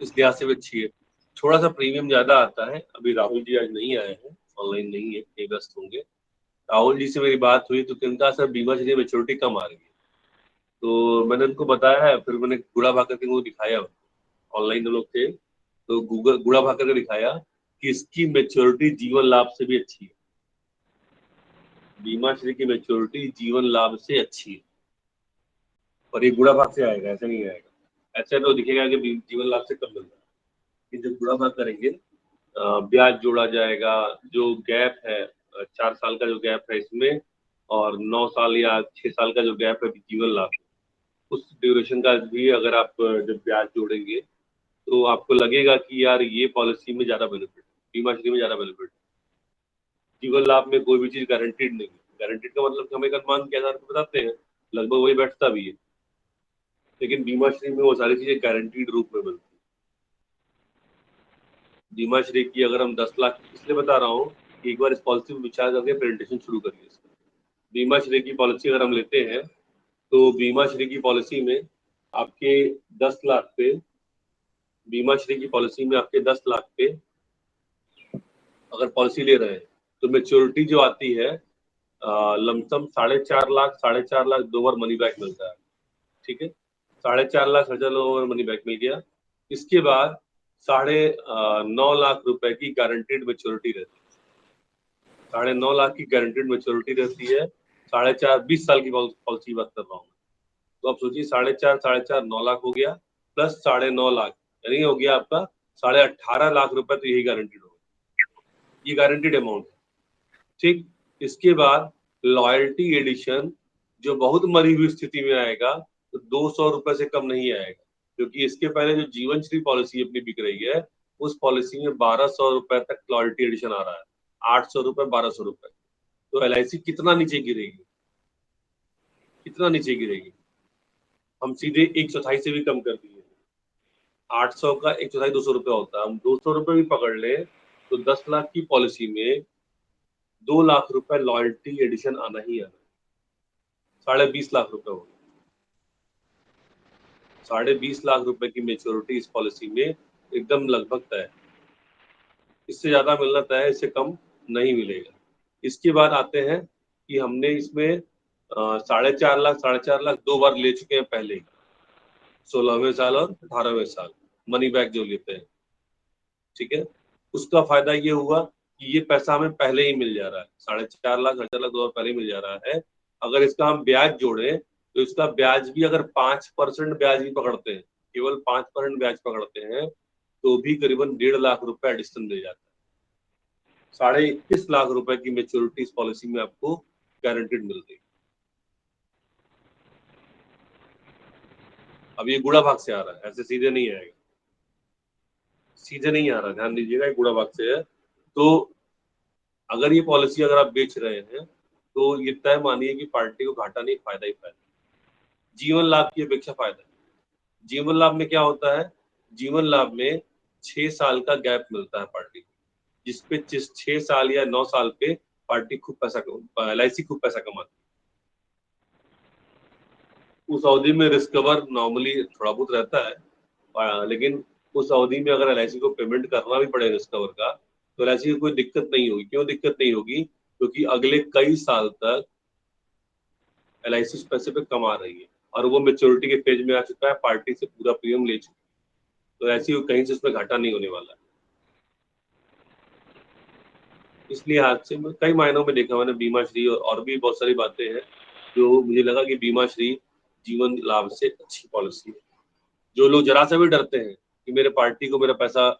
इस लिहाज से भी अच्छी है। थोड़ा सा प्रीमियम ज्यादा आता है। अभी राहुल जी आज नहीं आए हैं, ऑनलाइन नहीं है, कहीं व्यस्त होंगे। राहुल जी से मेरी बात हुई तो किनका सर बीमा श्री मेच्योरिटी कम आ रही है, तो मैंने उनको बताया है, फिर मैंने गुड़ा भाकर के वो दिखाया, ऑनलाइन लोग थे तो गूगल गुड़ा भाकर के दिखाया कि इसकी मेच्योरिटी जीवन लाभ से भी अच्छी है। बीमा श्री की मेच्योरिटी जीवन लाभ से अच्छी है, और ये गुड़ा भाग से आएगा, ऐसे नहीं आएगा। ऐसे तो दिखेगा कि जीवन लाभ से कम मिल रहा है, कि जब गुड़ा भाग करेंगे ब्याज जोड़ा जाएगा, जो गैप है 4 साल का जो गैप है इसमें, और 9 साल या 6 साल का जो गैप है जीवन लाभ, उस ड्यूरेशन का भी अगर आप जब ब्याज जोड़ेंगे तो आपको लगेगा कि यार ये पॉलिसी में ज्यादा बेनिफिट, बीमा श्री में ज्यादा बेनिफिट। जीवन लाभ में कोई भी चीज गारंटीड नहीं है। गारंटीड का मतलब हम एक अनुमान के आधार पर बताते हैं, लगभग वही बैठता भी है, लेकिन बीमा श्री में वो सारी चीजें गारंटीड रूप में मिलती है। बीमा श्री की अगर हम 10 लाख इसलिए बता रहा हूँ कि एक बार इस पॉलिसी में विचार करके प्रेजेंटेशन शुरू करिए इसका। बीमा श्री की पॉलिसी अगर हम लेते हैं तो बीमा श्री की पॉलिसी में आपके 10 लाख पे, बीमा श्री की पॉलिसी में आपके 10 लाख पे अगर पॉलिसी ले रहे हैं तो मेच्योरिटी जो आती है लमसम 4.5 लाख 2 बार मनी बैक मिलता है। ठीक है, 4.5 लाख खर्चा लो और मनी बैक मिल गया। इसके बाद 9.5 लाख रुपए की गारंटीड मेच्योरिटी रहती है। 9.5 लाख की गारंटीड मेच्योरिटी रहती है। 20 साल की पॉलिसी बात कर रहा हूँ। तो आप सोचिए 4.5 9 लाख हो गया, प्लस 9.5 लाख, यानी हो गया आपका 18.5 लाख रुपए, तो यही गारंटीड होगा, ये गारंटीड अमाउंट है। ठीक, इसके बाद लॉयल्टी एडिशन जो बहुत मरी हुई स्थिति में आएगा तो 200 रुपए से कम नहीं आएगा, क्योंकि इसके पहले जो जीवन श्री पॉलिसी अपनी बिक रही है उस पॉलिसी में 1200 रुपए तक लॉयल्टी एडिशन आ रहा है, 800 रुपए 1200 रुपए। तो LIC कितना नीचे गिरेगी, कितना नीचे गिरेगी? हम सीधे 1/4 से भी कम कर दिए। 800 का 1/4 200 रुपए होता है, हम 200 रुपए भी पकड़ ले तो 10 लाख की पॉलिसी में 2 लाख रुपए लॉयल्टी एडिशन आना ही आना, 20.5 लाख रुपए हो गए। 20.5 लाख रुपए की मेच्योरिटी इस पॉलिसी में एकदम लगभग तय है। इससे ज्यादा मिलना तय है, इससे कम नहीं मिलेगा। इसके बाद आते हैं कि हमने इसमें 4.5 लाख 2 बार ले चुके हैं पहले ही, 16वें साल और 18वें साल मनी बैक जो लेते हैं। ठीक है, उसका फायदा ये हुआ कि ये पैसा हमें पहले ही मिल जा रहा है, 4.5 लाख 4 लाख 2 बार पहले ही मिल जा रहा है। अगर इसका हम ब्याज जोड़े तो इसका ब्याज भी अगर 5% ब्याज भी पकड़ते हैं, केवल 5% ब्याज पकड़ते हैं तो भी करीबन 1.5 लाख रुपए एडिशन दे जाता है। 21.5 लाख रुपए की मेच्योरिटी इस पॉलिसी में आपको गारंटीड मिल रही है। अब ये गुड़ा भाग से आ रहा है, ऐसे सीधे नहीं आएगा, सीधे नहीं आ रहा, ध्यान दीजिएगा, गुड़ा भाग से है। तो अगर ये पॉलिसी अगर आप बेच रहे हैं तो ये तय मानिए कि पार्टी को घाटा नहीं, फायदा ही फायदा। जीवन लाभ की अपेक्षा फायदा है। जीवन लाभ में क्या होता है? जीवन लाभ में 6 साल का गैप मिलता है पार्टी को, जिसपे 6 साल या 9 साल पे पार्टी खूब पैसा LIC खूब पैसा कमाती है। उस अवधि में रिस्क कवर नॉर्मली थोड़ा बहुत रहता है, लेकिन उस अवधि में अगर LIC को पेमेंट करना भी पड़े रिस्क कवर का तो LIC की कोई दिक्कत नहीं होगी। क्यों दिक्कत नहीं होगी? क्योंकि अगले कई साल तक LIC उस पैसे पे कमा रही है और वो मेच्योरिटी के फेज में आ चुका है, पार्टी से पूरा प्रीमियम ले चुकी है, तो ऐसी कहीं से उसमें घाटा नहीं होने वाला है। इसलिए आज से कई मायनों में देखा मैंने बीमा श्री, और भी बहुत सारी बातें हैं जो मुझे लगा कि बीमा श्री जीवन लाभ से अच्छी पॉलिसी है। जो लोग जरा सा भी डरते हैं कि मेरे पार्टी को मेरा पैसा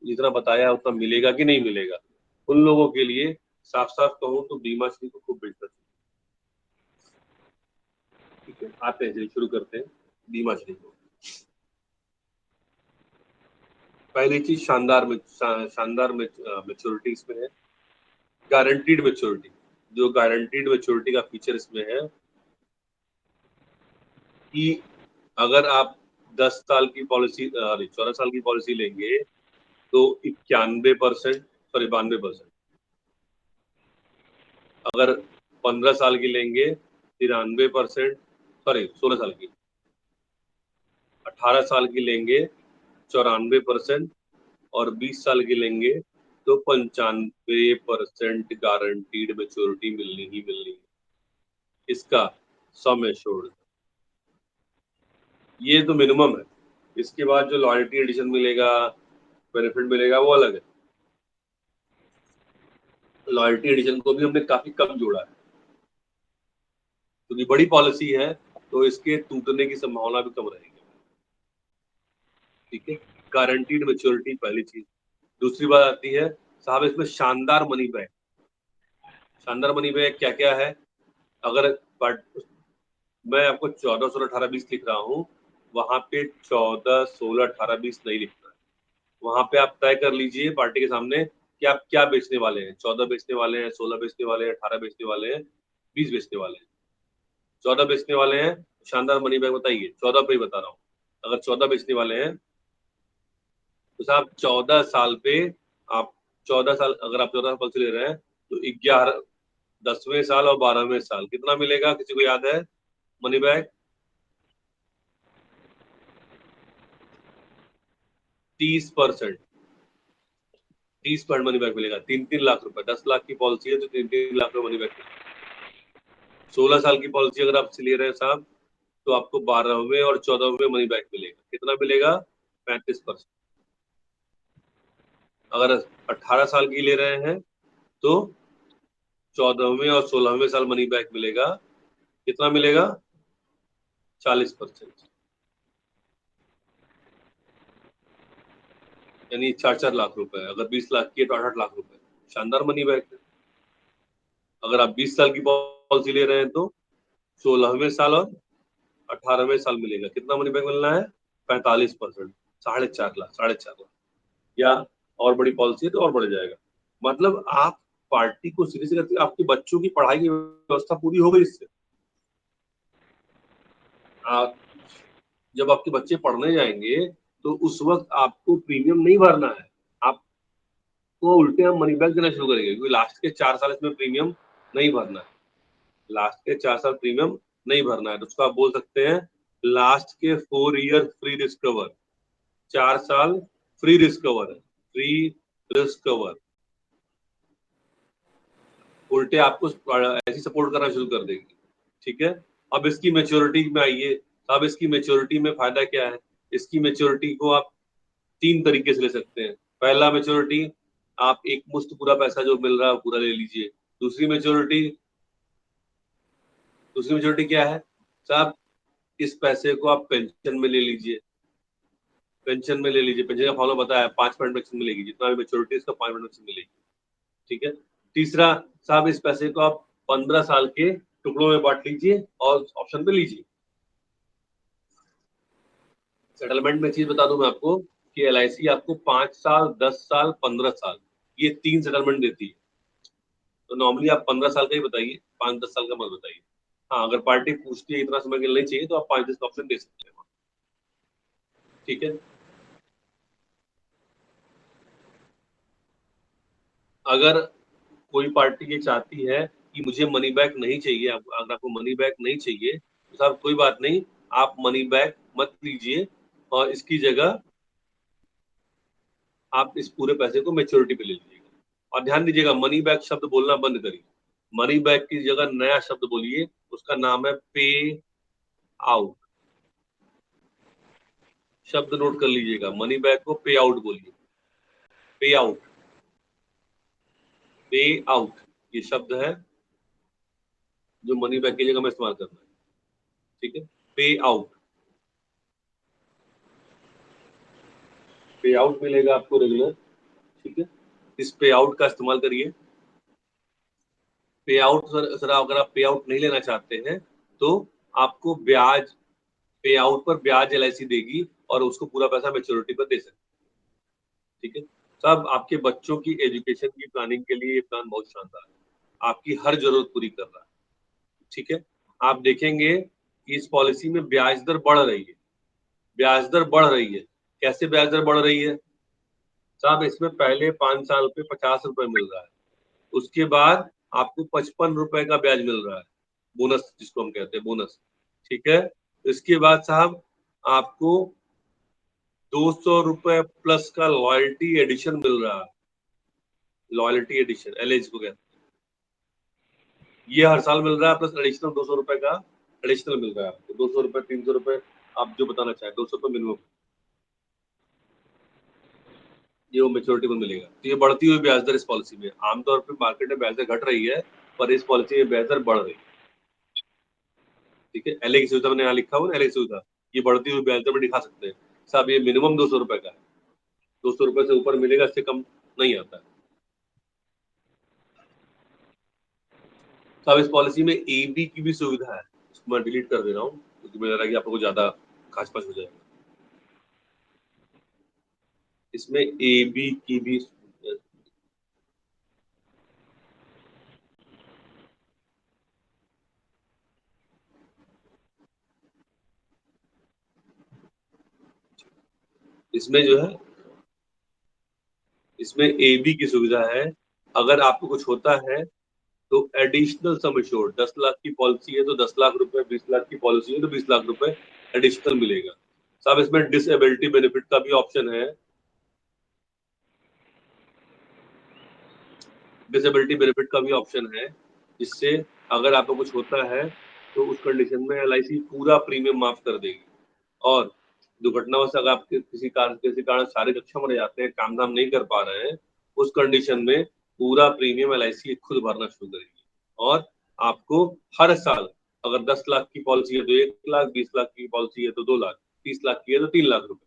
जितना बताया है उतना मिलेगा कि नहीं मिलेगा, उन लोगों के लिए साफ साफ कहूँ तो बीमा श्री को खूब बेहतर। ठीक है, आते हैं, शुरू करते हैं बीमा श्री को। पहली चीज शानदार मेच्योरिटी इसमें है, गारंटीड मेच्योरिटी। जो गारंटीड मेच्योरिटी का फीचर इसमें है कि अगर आप 10 साल की पॉलिसी 14 साल की पॉलिसी लेंगे तो 91%, सॉरी 92%। अगर 15 साल की लेंगे 93%, सॉरी 16 साल की, 18 साल की लेंगे 94%, और 20 साल की लेंगे तो 95% गारंटीड मेच्योरिटी मिलनी ही मिलनी है। इसका सम एश्योर्ड, ये तो मिनिमम है। इसके बाद जो लॉयल्टी एडिशन मिलेगा, बेनिफिट मिलेगा, वो अलग है। लॉयल्टी एडिशन को भी हमने काफी कम जोड़ा है क्योंकि बड़ी पॉलिसी है तो इसके टूटने की संभावना भी कम रहेगी। ठीक है, गारंटीड मेच्योरिटी पहली चीज। दूसरी बात आती है साहब इसमें शानदार मनी बैक। शानदार मनी बैक क्या क्या है? अगर मैं आपको 14, 16, 18, 20 लिख रहा हूँ, वहां पे 14, 16, 18, 20 नहीं लिखना है। वहां पे आप तय कर लीजिए पार्टी के सामने कि आप क्या बेचने वाले हैं। 14 बेचने वाले हैं, 16 बेचने वाले हैं, 18 बेचने वाले हैं, 20 बेचने वाले हैं। 14 बेचने वाले हैं, शानदार मनी बैक बताइए। 14 पे ही बता रहा हूँ। अगर 14 बेचने वाले हैं तो साहब 14 साल पे आप 14 साल, अगर आप 14 साल से ले रहे हैं तो 11, 10वें साल और 12वें साल कितना मिलेगा? किसी को याद है मनी बैक? 30%। 30% मनी बैक मिलेगा। 3-3 लाख रुपए। 10 लाख की पॉलिसी है तो 3-3 लाख रुपए मनी बैक मिलेगा। 16 साल की पॉलिसी अगर आप ले रहे हैं साहब तो आपको 12वें और 14वें मनी बैक मिलेगा। कितना मिलेगा? 35%। अगर 18 साल की ले रहे हैं तो 14वें और 16वें साल मनी बैक मिलेगा। कितना मिलेगा? 40%। यानी 4-4 लाख रुपए। अगर 20 लाख की है तो 8-8 लाख रुपए। शानदार मनी बैक है। अगर आप 20 साल की पॉलिसी ले रहे हैं तो 16वें साल और 18वें साल मिलेगा। कितना मनी बैक मिलना है? 45%। 4.5 लाख, 4.5 लाख। या और बड़ी पॉलिसी है तो और बढ़ जाएगा। मतलब आप पार्टी को सीधे सीधे करते, आपके बच्चों की पढ़ाई की व्यवस्था पूरी हो गई इससे। आप जब आपके बच्चे पढ़ने जाएंगे तो उस वक्त आपको प्रीमियम नहीं भरना है, आपको उल्टे हम मनी बैक देना शुरू करेंगे क्योंकि लास्ट के 4 साल इसमें प्रीमियम नहीं भरना है। लास्ट के 4 साल प्रीमियम नहीं भरना है तो उसको आप बोल सकते हैं लास्ट के 4 ईयर फ्री रिस्क कवर। 4 साल फ्री रिस्क कवर है, फ्री रिस्क कवर। उल्टे आपको ऐसी सपोर्ट करना शुरू कर देगी। ठीक है, अब इसकी मेच्योरिटी में आइए। अब इसकी मेच्योरिटी में फायदा क्या है? इसकी मेच्योरिटी को आप 3 तरीके से ले सकते हैं। पहला मेच्योरिटी, आप एक मुश्त पूरा पैसा जो मिल रहा है पूरा ले लीजिए। दूसरी मेच्योरिटी क्या है साहब? इस पैसे को आप पेंशन में ले लीजिए। पेंशन में ले लीजिए। पेंशन का फॉर्मूला बताया, 5% पेंशन मिलेगी। जितना भी मेच्योरिटी इसका 5% पेंशन मिलेगी। ठीक है। तीसरा साहब, इस पैसे को आप 15 साल के टुकड़ों में बांट लीजिए और ऑप्शन पे लीजिए। सेटलमेंट में चीज बता दूं मैं आपको कि LIC आपको 5 साल, 10 साल, 15 साल, ये 3 सेटलमेंट देती है। तो नॉर्मली आप 15 साल का ही बताइए, 5-10 साल का मत बताइए। हाँ, अगर पार्टी पूछती है इतना समय के लिए नहीं चाहिए तो आप 5-10 का ऑप्शन दे सकते हैं। ठीक है। अगर कोई पार्टी ये चाहती है कि मुझे मनी बैक नहीं चाहिए, अगर आपको मनी बैक नहीं चाहिए तो साहब कोई बात नहीं, आप मनी बैक मत लीजिए और इसकी जगह आप इस पूरे पैसे को मेच्योरिटी पे ले लीजिएगा। और ध्यान दीजिएगा, मनी बैक शब्द बोलना बंद करिए। मनी बैक की जगह नया शब्द बोलिए, उसका नाम है पे आउट। शब्द नोट कर लीजिएगा, मनी बैक को पे आउट बोलिए। पे आउट, पे आउट ये शब्द है जो मनी बैक की जगह में इस्तेमाल करना है। ठीक है, पे आउट। पे आउट मिलेगा आपको रेगुलर। ठीक है, इस पे आउट का इस्तेमाल करिए। पे आउट सर अगर आप पे आउट नहीं लेना चाहते हैं तो आपको ब्याज, पे आउट पर ब्याज LIC देगी और उसको पूरा पैसा मेच्योरिटी पर दे सकते हैं। ठीक है, सब आपके बच्चों की एजुकेशन की प्लानिंग के लिए ये प्लान बहुत शानदार है, आपकी हर जरूरत पूरी कर रहा है। ठीक है, आप देखेंगे कि इस पॉलिसी में ब्याज दर बढ़ रही है। ब्याज दर बढ़ रही है। कैसे ब्याज दर बढ़ रही है साहब? इसमें पहले 5 साल पे 50 रुपए मिल रहा है, उसके बाद आपको 55 रुपए का ब्याज मिल रहा है, बोनस जिसको हम कहते हैं बोनस, ठीक है। इसके बाद साहब आपको 200 रुपए प्लस का लॉयल्टी एडिशन मिल रहा है, लॉयल्टी एडिशन LH को कहते हैं, ये हर साल मिल रहा है, प्लस एडिशनल 200 रुपए का एडिशनल मिल रहा है आपको, 200 रुपए 300 रुपए आप जो बताना चाहें, 200 रुपए मिनिमम ये वो मेच्योरिटी में मिलेगा। तो ये बढ़ती हुई ब्याज दर इस पॉलिसी में, आमतौर पर मार्केट में ब्याज दर घट रही है, पर इस पॉलिसी में ब्याज दर बढ़ रही है, ठीक है। LH की सुविधा मैंने यहाँ लिखा हुआ है, LH सुविधा ये बढ़ती हुई ब्याज दर में दिखा सकते हैं साहब। ये मिनिमम 200 रुपए का है, 200 रुपए से ऊपर मिलेगा, इससे कम नहीं आता है साहब। इस पॉलिसी में AB की भी सुविधा है, इसको मैं डिलीट कर दे रहा हूँ क्योंकि मुझे लग रहा है कि आप लोगों को ज्यादा खास पास हो जाएगा। इसमें AB की भी इसमें जो है, इसमें AB की सुविधा है, अगर आपको कुछ होता है तो एडिशनल सम एश्योर्ड, 10 लाख की पॉलिसी है तो 10 लाख रुपए, 20 लाख की पॉलिसी है तो 20 लाख रुपए एडिशनल मिलेगा साहब। इसमें डिसेबिलिटी बेनिफिट का भी ऑप्शन है, डिसेबिलिटी बेनिफिट का भी ऑप्शन है, जिससे अगर आपको कुछ होता है तो उस कंडीशन में LIC पूरा प्रीमियम माफ कर देगी। और दुर्घटनावश अगर आप किसी कारण शारीरिक अक्षम रह जाते हैं, काम धाम नहीं कर पा रहे हैं, उस कंडीशन में पूरा प्रीमियम LIC खुद भरना शुरू करेगी। और आपको हर साल अगर 10 लाख की पॉलिसी है तो 1 लाख, 20 लाख की पॉलिसी है तो 2 लाख, 30 लाख की है तो 3 लाख रुपए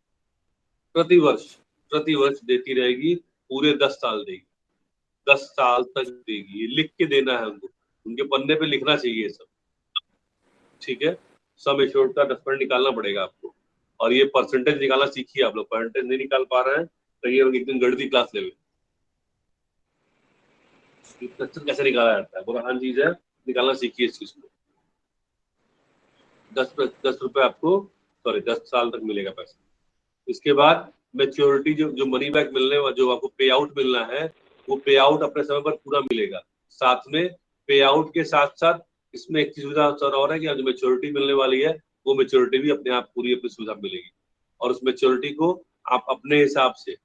प्रति वर्ष देती रहेगी, पूरे 10 साल देगी, 10 साल तक देगी। ये लिख के देना है उनको, उनके पन्ने पे लिखना चाहिए सब, ठीक है। सम एश्योर्ड का 10% निकालना पड़ेगा आपको, और ये परसेंटेज निकालना सीखिए आप लोग, परसेंटेज नहीं निकाल पा रहे हैं तो ये एक दिन गणित क्लास ले, कैसे निकाला जाता है, बहुत आसान चीज है, निकालना सीखिए इस चीज को। 10 रुपए आपको, सॉरी 10 साल तक मिलेगा पैसा। इसके बाद मेच्योरिटी, जो मनी बैक मिलने वाला, जो आपको पे आउट मिलना है, वो पे आउट अपने समय पर पूरा मिलेगा। साथ में पे आउट के साथ साथ इसमें एक सुविधा और है कि जो मेच्योरिटी मिलने वाली है, वो मेच्योरिटी भी अपने आप पूरी अपनी सुविधा मिलेगी, और उस मेच्योरिटी को आप अपने हिसाब से,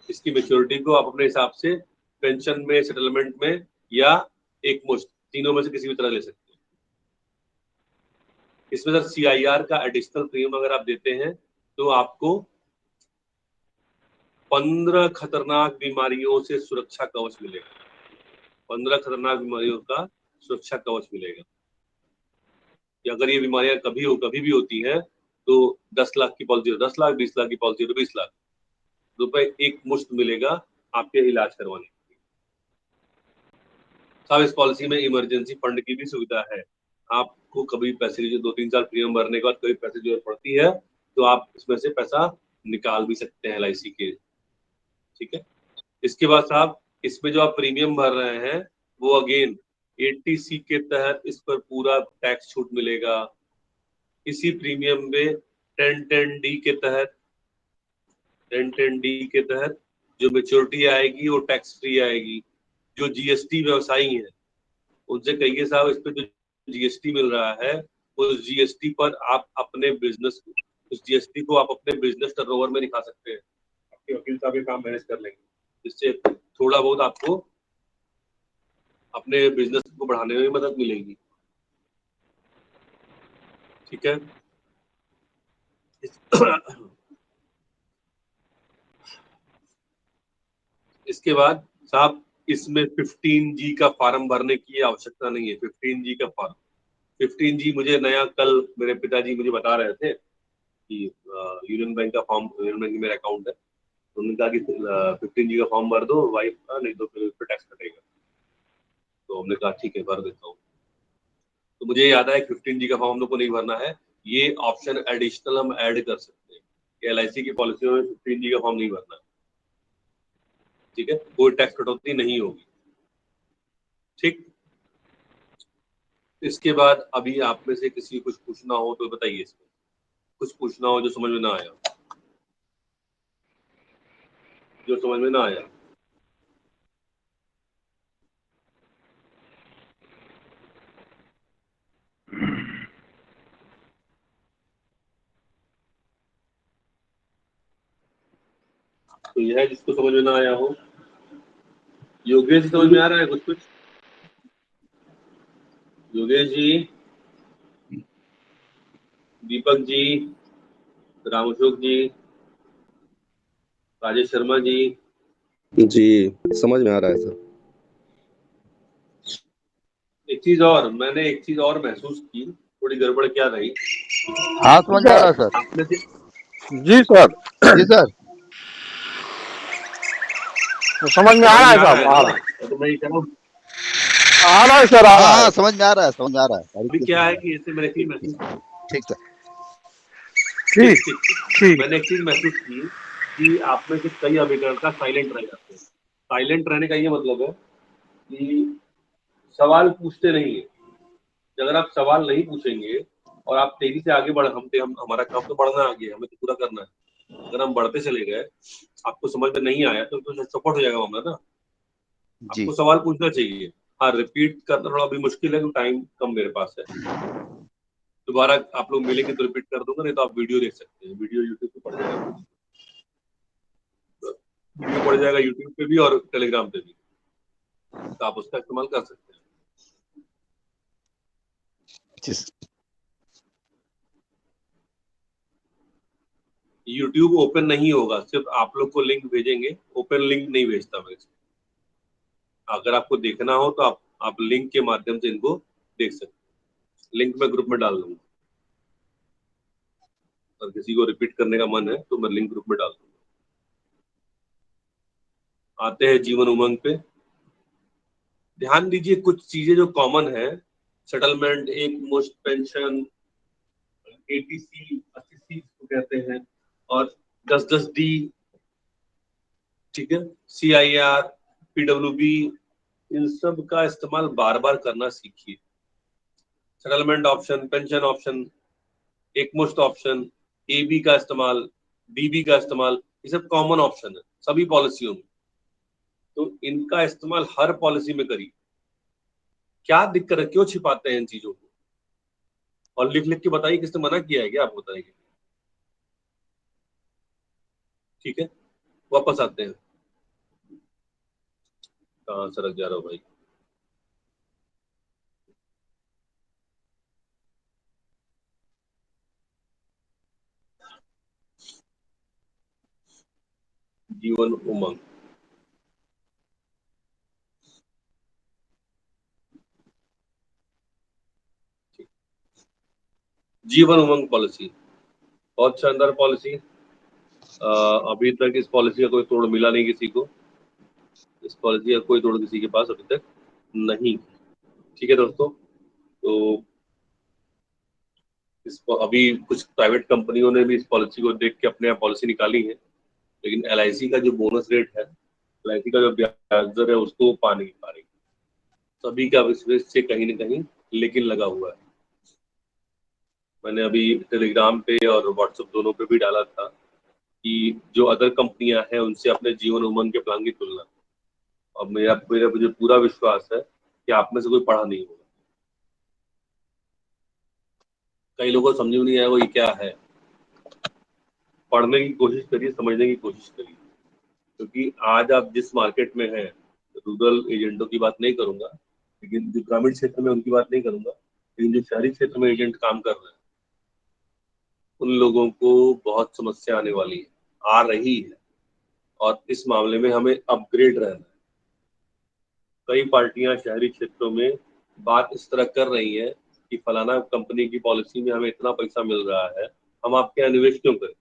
इसकी मेच्योरिटी को आप अपने हिसाब से पेंशन में, सेटलमेंट में, या एक मुश्त, तीनों में से किसी भी तरह ले सकते हैं। इसमें सर CIR का एडिशनल प्रीमियम अगर आप देते हैं तो आपको 15 खतरनाक बीमारियों से सुरक्षा कवच मिलेगा, 15 खतरनाक बीमारियों का सुरक्षा कवच मिलेगा। कि अगर ये बीमारियां कभी भी होती हैं तो 10 लाख की पॉलिसी तो 10 लाख, 20 लाख की पॉलिसी तो 20 लाख रुपए एक मुश्त मिलेगा आपके इलाज करवाने के लिए साहब। इस पॉलिसी में इमरजेंसी फंड की भी सुविधा है, आपको कभी पैसे की 2-3 साल प्रीमियम भरने के बाद कभी पैसे की जरूरत पड़ती है तो आप इसमें से पैसा निकाल भी सकते हैं LIC के, ठीक है। इसके बाद साहब इसमें जो आप प्रीमियम भर रहे हैं वो अगेन 80C के तहत इस पर पूरा टैक्स छूट मिलेगा। इसी प्रीमियम में 1010D के तहत, 1010D के तहत जो मेच्योरिटी आएगी वो टैक्स फ्री आएगी। जो GST व्यवसायी हैं उनसे कहिए साहब, इस पे जो GST मिल रहा है उस GST पर आप अपने बिजनेस, उस GST को आप अपने बिजनेस टर्नओवर में दिखा सकते हैं, आपके वकील साहब ये काम मैनेज कर लेंगे, जिससे थोड़ा बहुत आपको अपने बिजनेस को बढ़ाने में मदद मिलेगी, ठीक है। इसके बाद साहब इसमें 15G का फॉर्म भरने की आवश्यकता नहीं है। 15G का फॉर्म, 15G मुझे नया कल मेरे पिताजी मुझे बता रहे थे कि यूनियन बैंक का फॉर्म, यूनियन बैंक में मेरा अकाउंट है, तो उन्होंने कहा कि 15G का फॉर्म भर दो वाइफ का, नहीं तो फिर उस पर टैक्स कटेगा। तो हमने कहा ठीक है भर देता हूँ। तो मुझे याद है 15G का फॉर्म हम लोग को नहीं भरना है, ये ऑप्शन एडिशनल हम ऐड कर सकते हैं। LIC की पॉलिसी में 15G का फॉर्म नहीं भरना है, ठीक है, कोई टैक्स कटौती नहीं होगी, ठीक। इसके बाद अभी आप में से किसी को कुछ पूछना हो तो बताइए इसमें, कुछ पूछना हो जो समझ में ना आया, जो समझ में ना आया। तो यह है जिसको समझ में ना आया हो। योगेश जी समझ में आ रहा है कुछ कुछ? योगेश जी, दीपक जी, रामअशोक जी, राजेश शर्मा जी। जी समझ में आ रहा है सर। मैंने एक चीज और महसूस की, थोड़ी गड़बड़ क्या रही। हाँ समझ में आ रहा है सर। आपने से जी सर, जी सर। समझ में आ रहा है साहब, आ ना? रहा है, तो मैं ये कह रहा हूँ, आ रहा है सर, आ हाँ रहा हाँ है। समझ में आ रहा है, समझ में आ रहा है, अभी बारीकी से क्या समझ है में आ कि ऐसे मैंने एक चीज रहा है। महसूस की। ठीक सर। ठीक ठीक ठीक ठीक ठीक। मैंने एक चीज महसूस की कि आप में से कई अभिकर्ता साइलेंट रह जाते हैं। साइलेंट रहने का ये मतलब है कि सवाल पूछते नहीं है। अगर आप सवाल नहीं पूछेंगे और आप तेजी से आगे बढ़, हम हमारा काम तो बढ़ना आगे है, हमें तो पूरा करना है। अगर हम बढ़ते चले गए, आपको समझ में नहीं आया तो चौपट हो जाएगा मामला ना। जी आपको सवाल पूछना चाहिए। हाँ, रिपीट करना थोड़ा भी मुश्किल है क्योंकि टाइम कम मेरे पास है। दोबारा आप लोग मिलेंगे तो रिपीट कर दूंगा, नहीं तो आप वीडियो देख सकते हैं। वीडियो यूट्यूब पे पड़ जाएगा, वीडियो पड़ जाएगा यूट्यूब पे भी और टेलीग्राम पे भी, तो आप उसका इस्तेमाल कर सकते हैं। जी सर। यूट्यूब ओपन नहीं होगा, सिर्फ आप लोग को लिंक भेजेंगे, ओपन लिंक नहीं भेजता मैं। अगर आपको देखना हो तो आप लिंक के माध्यम से इनको देख सकते हैं। लिंक मैं ग्रुप में डाल दूंगा, अगर किसी को रिपीट करने का मन है तो मैं लिंक ग्रुप में डाल दूंगा। आते हैं जीवन उमंग पे। ध्यान दीजिए कुछ चीजें जो कॉमन है, सेटलमेंट, एक मुश्त पेंशन, एटीसी 80C को कहते हैं, और 1010D, ठीक है, CIR, PWB, इन सब का इस्तेमाल बार बार करना सीखिए। सेटलमेंट ऑप्शन, पेंशन ऑप्शन, एक मुश्त ऑप्शन, AB का इस्तेमाल, DB का इस्तेमाल, ये सब कॉमन ऑप्शन है सभी पॉलिसियों में। तो इनका इस्तेमाल हर पॉलिसी में करिए। क्या दिक्कत है, क्यों छिपाते हैं इन चीजों को? और लिख लिख के बताइए, किसने मना किया है क्या? आप बताइए। ठीक है, वापस आते हैं। कहाँ सरक जा रहा हो भाई? जीवन उमंग, जीवन उमंग पॉलिसी बहुत शानदार पॉलिसी। अभी तक इस पॉलिसी का कोई तोड़ मिला नहीं किसी को। इस पॉलिसी का कोई तोड़ किसी के पास अभी तक नहीं। ठीक है दोस्तों, तो इसको अभी कुछ प्राइवेट कंपनियों ने भी इस पॉलिसी को देख के अपने यहाँ पॉलिसी निकाली है, लेकिन LIC का जो बोनस रेट है, LIC का जो ब्याज दर है, उसको वो पा नहीं पा रही। सभी का विश्वास से कहीं ना कहीं लेकिन लगा हुआ है। मैंने अभी टेलीग्राम पे और व्हाट्सएप दोनों पे भी डाला था कि जो अदर कंपनियां हैं उनसे अपने जीवन उमंग के प्लान की तुलना। और मेरा मेरा मुझे पूरा विश्वास है कि आप में से कोई पढ़ा नहीं होगा। कई लोगों को समझ में नहीं आया वो ये क्या है। पढ़ने की कोशिश करिए, समझने की कोशिश करिए, क्योंकि आज आप जिस मार्केट में हैं, रूरल एजेंटों की बात नहीं करूंगा, लेकिन जो ग्रामीण क्षेत्र में उनकी बात नहीं करूंगा, लेकिन जो शहरी क्षेत्र में एजेंट काम कर रहे हैं, उन लोगों को बहुत समस्या आने वाली है, आ रही है। और इस मामले में हमें अपग्रेड रहना है। कई पार्टियां शहरी क्षेत्रों में बात इस तरह कर रही हैं कि फलाना कंपनी की पॉलिसी में हमें इतना पैसा मिल रहा है, हम आपके यहाँ निवेश क्यों करें?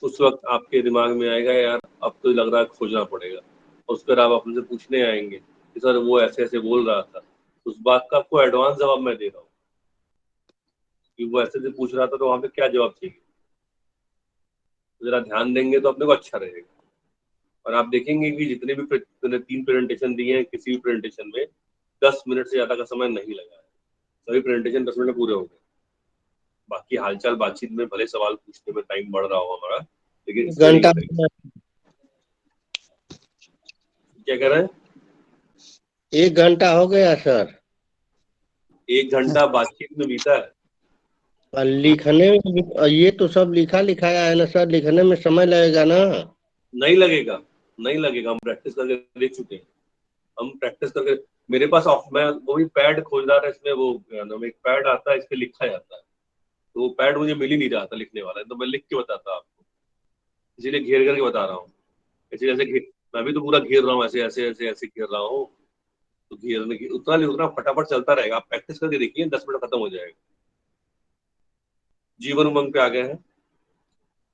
उस वक्त आपके दिमाग में आएगा यार अब तो लग रहा है खोजना पड़ेगा। उस पर आप अपने से पूछने आएंगे कि सर वो ऐसे ऐसे बोल रहा था। उस बात का आपको एडवांस जवाब मैं दे रहा हूँ कि वो ऐसे ऐसे पूछ रहा था, तो वहां पे क्या जवाब चाहिए। जरा ध्यान देंगे तो अपने को अच्छा रहेगा। और आप देखेंगे कि जितने भी मैंने 3 प्रेजेंटेशन दिए हैं, किसी भी प्रेजेंटेशन में 10 मिनट से ज्यादा का समय नहीं लगा है। सभी प्रेजेंटेशन 10 मिनट में पूरे हो गए। बाकी हालचाल बातचीत में भले सवाल पूछने में टाइम बढ़ रहा हो हमारा, लेकिन घंटा क्या कह रहे हैं? 1 घंटा हो गया सर। 1 घंटा बातचीत में बीता है। और लिखने में ये तो सब लिखा लिखाया है ना सर, लिखने में समय लगेगा ना। नहीं लगेगा, नहीं लगेगा, हम प्रैक्टिस करके देख चुके हैं। हम प्रैक्टिस करके, मेरे पास मैं वो भी पैड खोज रहा था, इसमें वो एक पैड आता है, इस पे लिखा जाता है, तो वो पैड मुझे मिल ही नहीं रहा था लिखने वाला, तो मैं लिख के बताता आपको, इसीलिए घेर करके बता रहा हूँ। ऐसे जैसे मैं भी तो पूरा घेर रहा हूँ, ऐसे ऐसे ऐसे ऐसे घेर रहा हूँ, तो घेरने की उतना फटाफट चलता रहेगा। आप प्रैक्टिस करके देखिए, 10 मिनट खत्म हो जाएगा। जीवन उमंग पे आ गए हैं।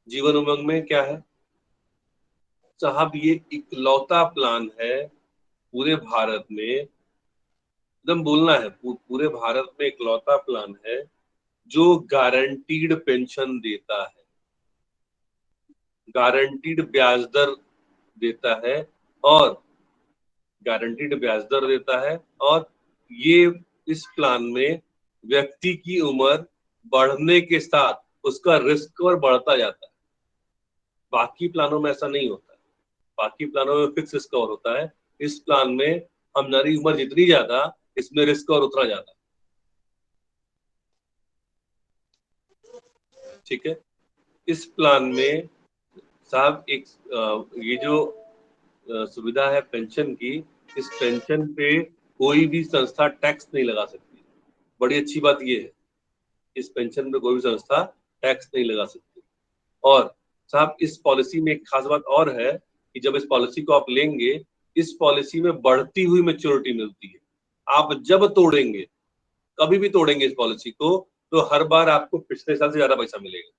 जीवन उमंग में क्या है साहब, ये इकलौता प्लान है पूरे भारत में, एकदम बोलना है, पूरे भारत में इकलौता प्लान है जो गारंटीड पेंशन देता है, गारंटीड ब्याज दर देता है, और गारंटीड ब्याज दर देता है, और ये इस प्लान में व्यक्ति की उम्र बढ़ने के साथ उसका रिस्क कवर बढ़ता जाता है। बाकी प्लानों में ऐसा नहीं होता है, बाकी प्लानों में फिक्स रिस्क कवर होता है। इस प्लान में हमारी उम्र जितनी ज्यादा, इसमें रिस्क कवर उतना ज्यादा। ठीक है, इस प्लान में साहब एक ये जो सुविधा है पेंशन की, इस पेंशन पे कोई भी संस्था टैक्स नहीं लगा सकती। बड़ी अच्छी बात ये है, इस पेंशन पे कोई भी संस्था टैक्स नहीं लगा सकती। और साहब इस पॉलिसी में एक खास बात और है कि जब इस पॉलिसी को आप लेंगे, इस पॉलिसी में बढ़ती हुई मैच्योरिटी मिलती है। आप जब तोड़ेंगे, कभी भी तोड़ेंगे इस पॉलिसी को, तो हर बार आपको पिछले साल से ज्यादा पैसा मिलेगा।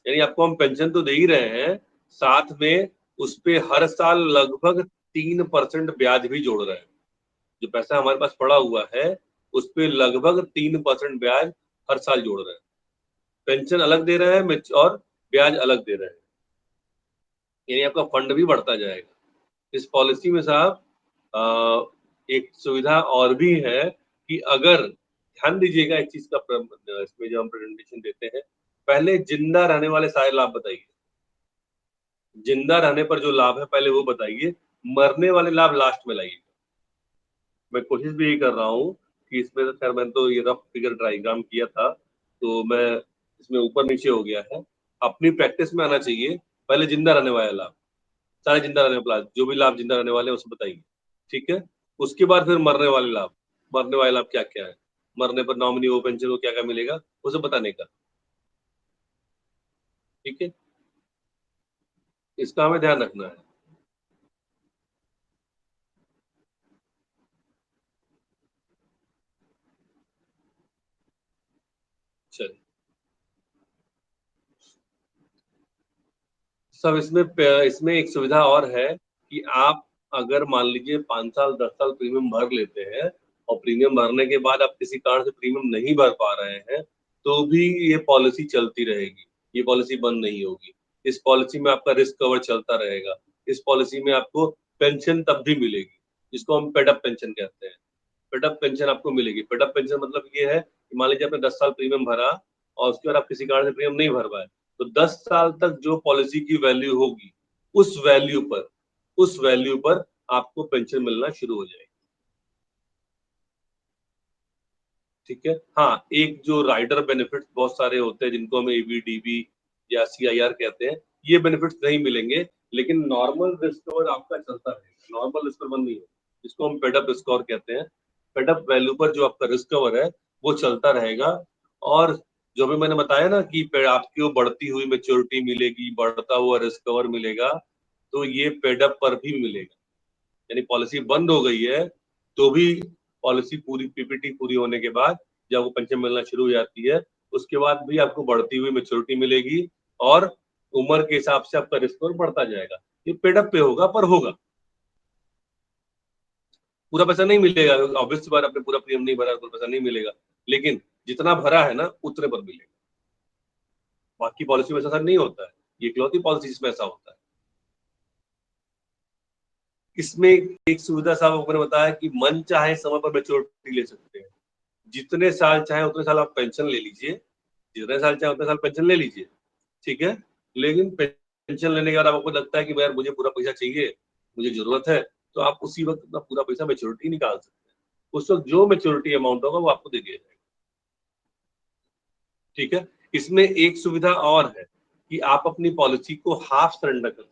यानी आपको हम पेंशन तो दे ही रहे हैं, साथ में उस पे हर साल लगभग 3% ब्याज भी जोड़ रहे हैं। जो पैसा हमारे पास पड़ा हुआ है उस पे लगभग 3% ब्याज हर साल जोड़ रहे हैं। पेंशन अलग दे रहे हैं और ब्याज अलग दे रहे हैं, यानी आपका फंड भी बढ़ता जाएगा। इस पॉलिसी में साहब एक सुविधा और भी है कि अगर ध्यान दीजिएगा एक चीज का, इसमें जो हम प्रेजेंटेशन देते हैं, पहले जिंदा रहने वाले सारे लाभ बताइए। जिंदा रहने पर जो लाभ है पहले वो बताइए, मरने वाले लाभ लास्ट में लाइए। मैं कोशिश भी यही कर रहा हूँ कि इसमें तो खैर मैंने तो ये रफ फिगर डायग्राम किया था, तो मैं इसमें ऊपर नीचे हो गया है। अपनी प्रैक्टिस में आना चाहिए, पहले जिंदा रहने वाले लाभ, सारे जिंदा रहने वाले, जो भी लाभ जिंदा रहने वाले हैं उसे बताइए। ठीक है, उसके बाद फिर मरने वाले लाभ, मरने वाले लाभ क्या क्या है, मरने पर नॉमिनी वो पेंशन को क्या क्या मिलेगा उसे बताने का। ठीक है, इसका हमें ध्यान रखना है। चलिए सब इसमें एक सुविधा और है कि आप अगर मान लीजिए 5 साल 10 साल प्रीमियम भर लेते हैं और प्रीमियम भरने के बाद आप किसी कारण से प्रीमियम नहीं भर पा रहे हैं, तो भी ये पॉलिसी चलती रहेगी, ये पॉलिसी बंद नहीं होगी। इस पॉलिसी में आपका रिस्क कवर चलता रहेगा। इस पॉलिसी में आपको पेंशन तब भी मिलेगी, जिसको हम पेडअप पेंशन कहते हैं। पेडअप पेंशन आपको मिलेगी। पेडअप पेंशन मतलब ये है कि मान लीजिए आपने 10 साल प्रीमियम भरा और उसके बाद आप किसी कारण से प्रीमियम नहीं भर पाए, तो 10 साल तक जो पॉलिसी की वैल्यू होगी उस वैल्यू पर आपको पेंशन मिलना शुरू हो जाएगी। ठीक है, हाँ, एक जो राइडर बेनिफिट बहुत सारे होते हैं जिनको हम एबीडीबी या सीआईआर कहते हैं, ये बेनिफिट्स नहीं मिलेंगे, लेकिन नॉर्मल रिस्क कवर आपका चलता रहेगा। नॉर्मल रिस्क कवर नहीं है, जिसको हम पेडअप स्कोर कहते हैं। पेडअप वैल्यू पर जो आपका रिस्क कवर है वो चलता रहेगा। और जो भी मैंने बताया ना कि आपको बढ़ती हुई मैच्योरिटी मिलेगी, बढ़ता हुआ रिस्क कवर मिलेगा, तो ये पेडअप पर भी मिलेगा। यानी पॉलिसी बंद हो गई है तो भी पॉलिसी पूरी पीपीटी पूरी होने के बाद जब वो पेंशन मिलना शुरू हो जाती है, उसके बाद भी आपको बढ़ती हुई मैच्योरिटी मिलेगी और उम्र के हिसाब से आपका रिस्क कवर बढ़ता जाएगा। ये पेडअप पे होगा, पर होगा, पूरा पैसा नहीं मिलेगा। ऑब्वियस बात, आपने पूरा प्रीमियम नहीं भरा, पूरा पैसा नहीं मिलेगा, लेकिन जितना भरा है ना उतने पर मिलेगा। बाकी पॉलिसी में ऐसा नहीं होता है, ये इकलौती पॉलिसी इसमें ऐसा होता है। इसमें एक सुविधा साहब मैंने बताया कि मन चाहे समय पर मैच्योरिटी ले सकते हैं। जितने साल चाहे उतने साल आप पेंशन ले लीजिए, जितने साल चाहे उतने साल पेंशन ले लीजिए, ठीक है। लेकिन पेंशन लेने के बाद आपको लगता है कि यार मुझे पूरा पैसा चाहिए, मुझे जरूरत है, तो आप उसी वक्त अपना पूरा पैसा मैच्योरिटी निकाल सकते हैं। उस वक्त जो मैच्योरिटी अमाउंट होगा वो आपको दे दिया जाएगा, ठीक है। इसमें एक सुविधा और है कि आप अपनी पॉलिसी को हाफ सरेंडर कर सकते हैं।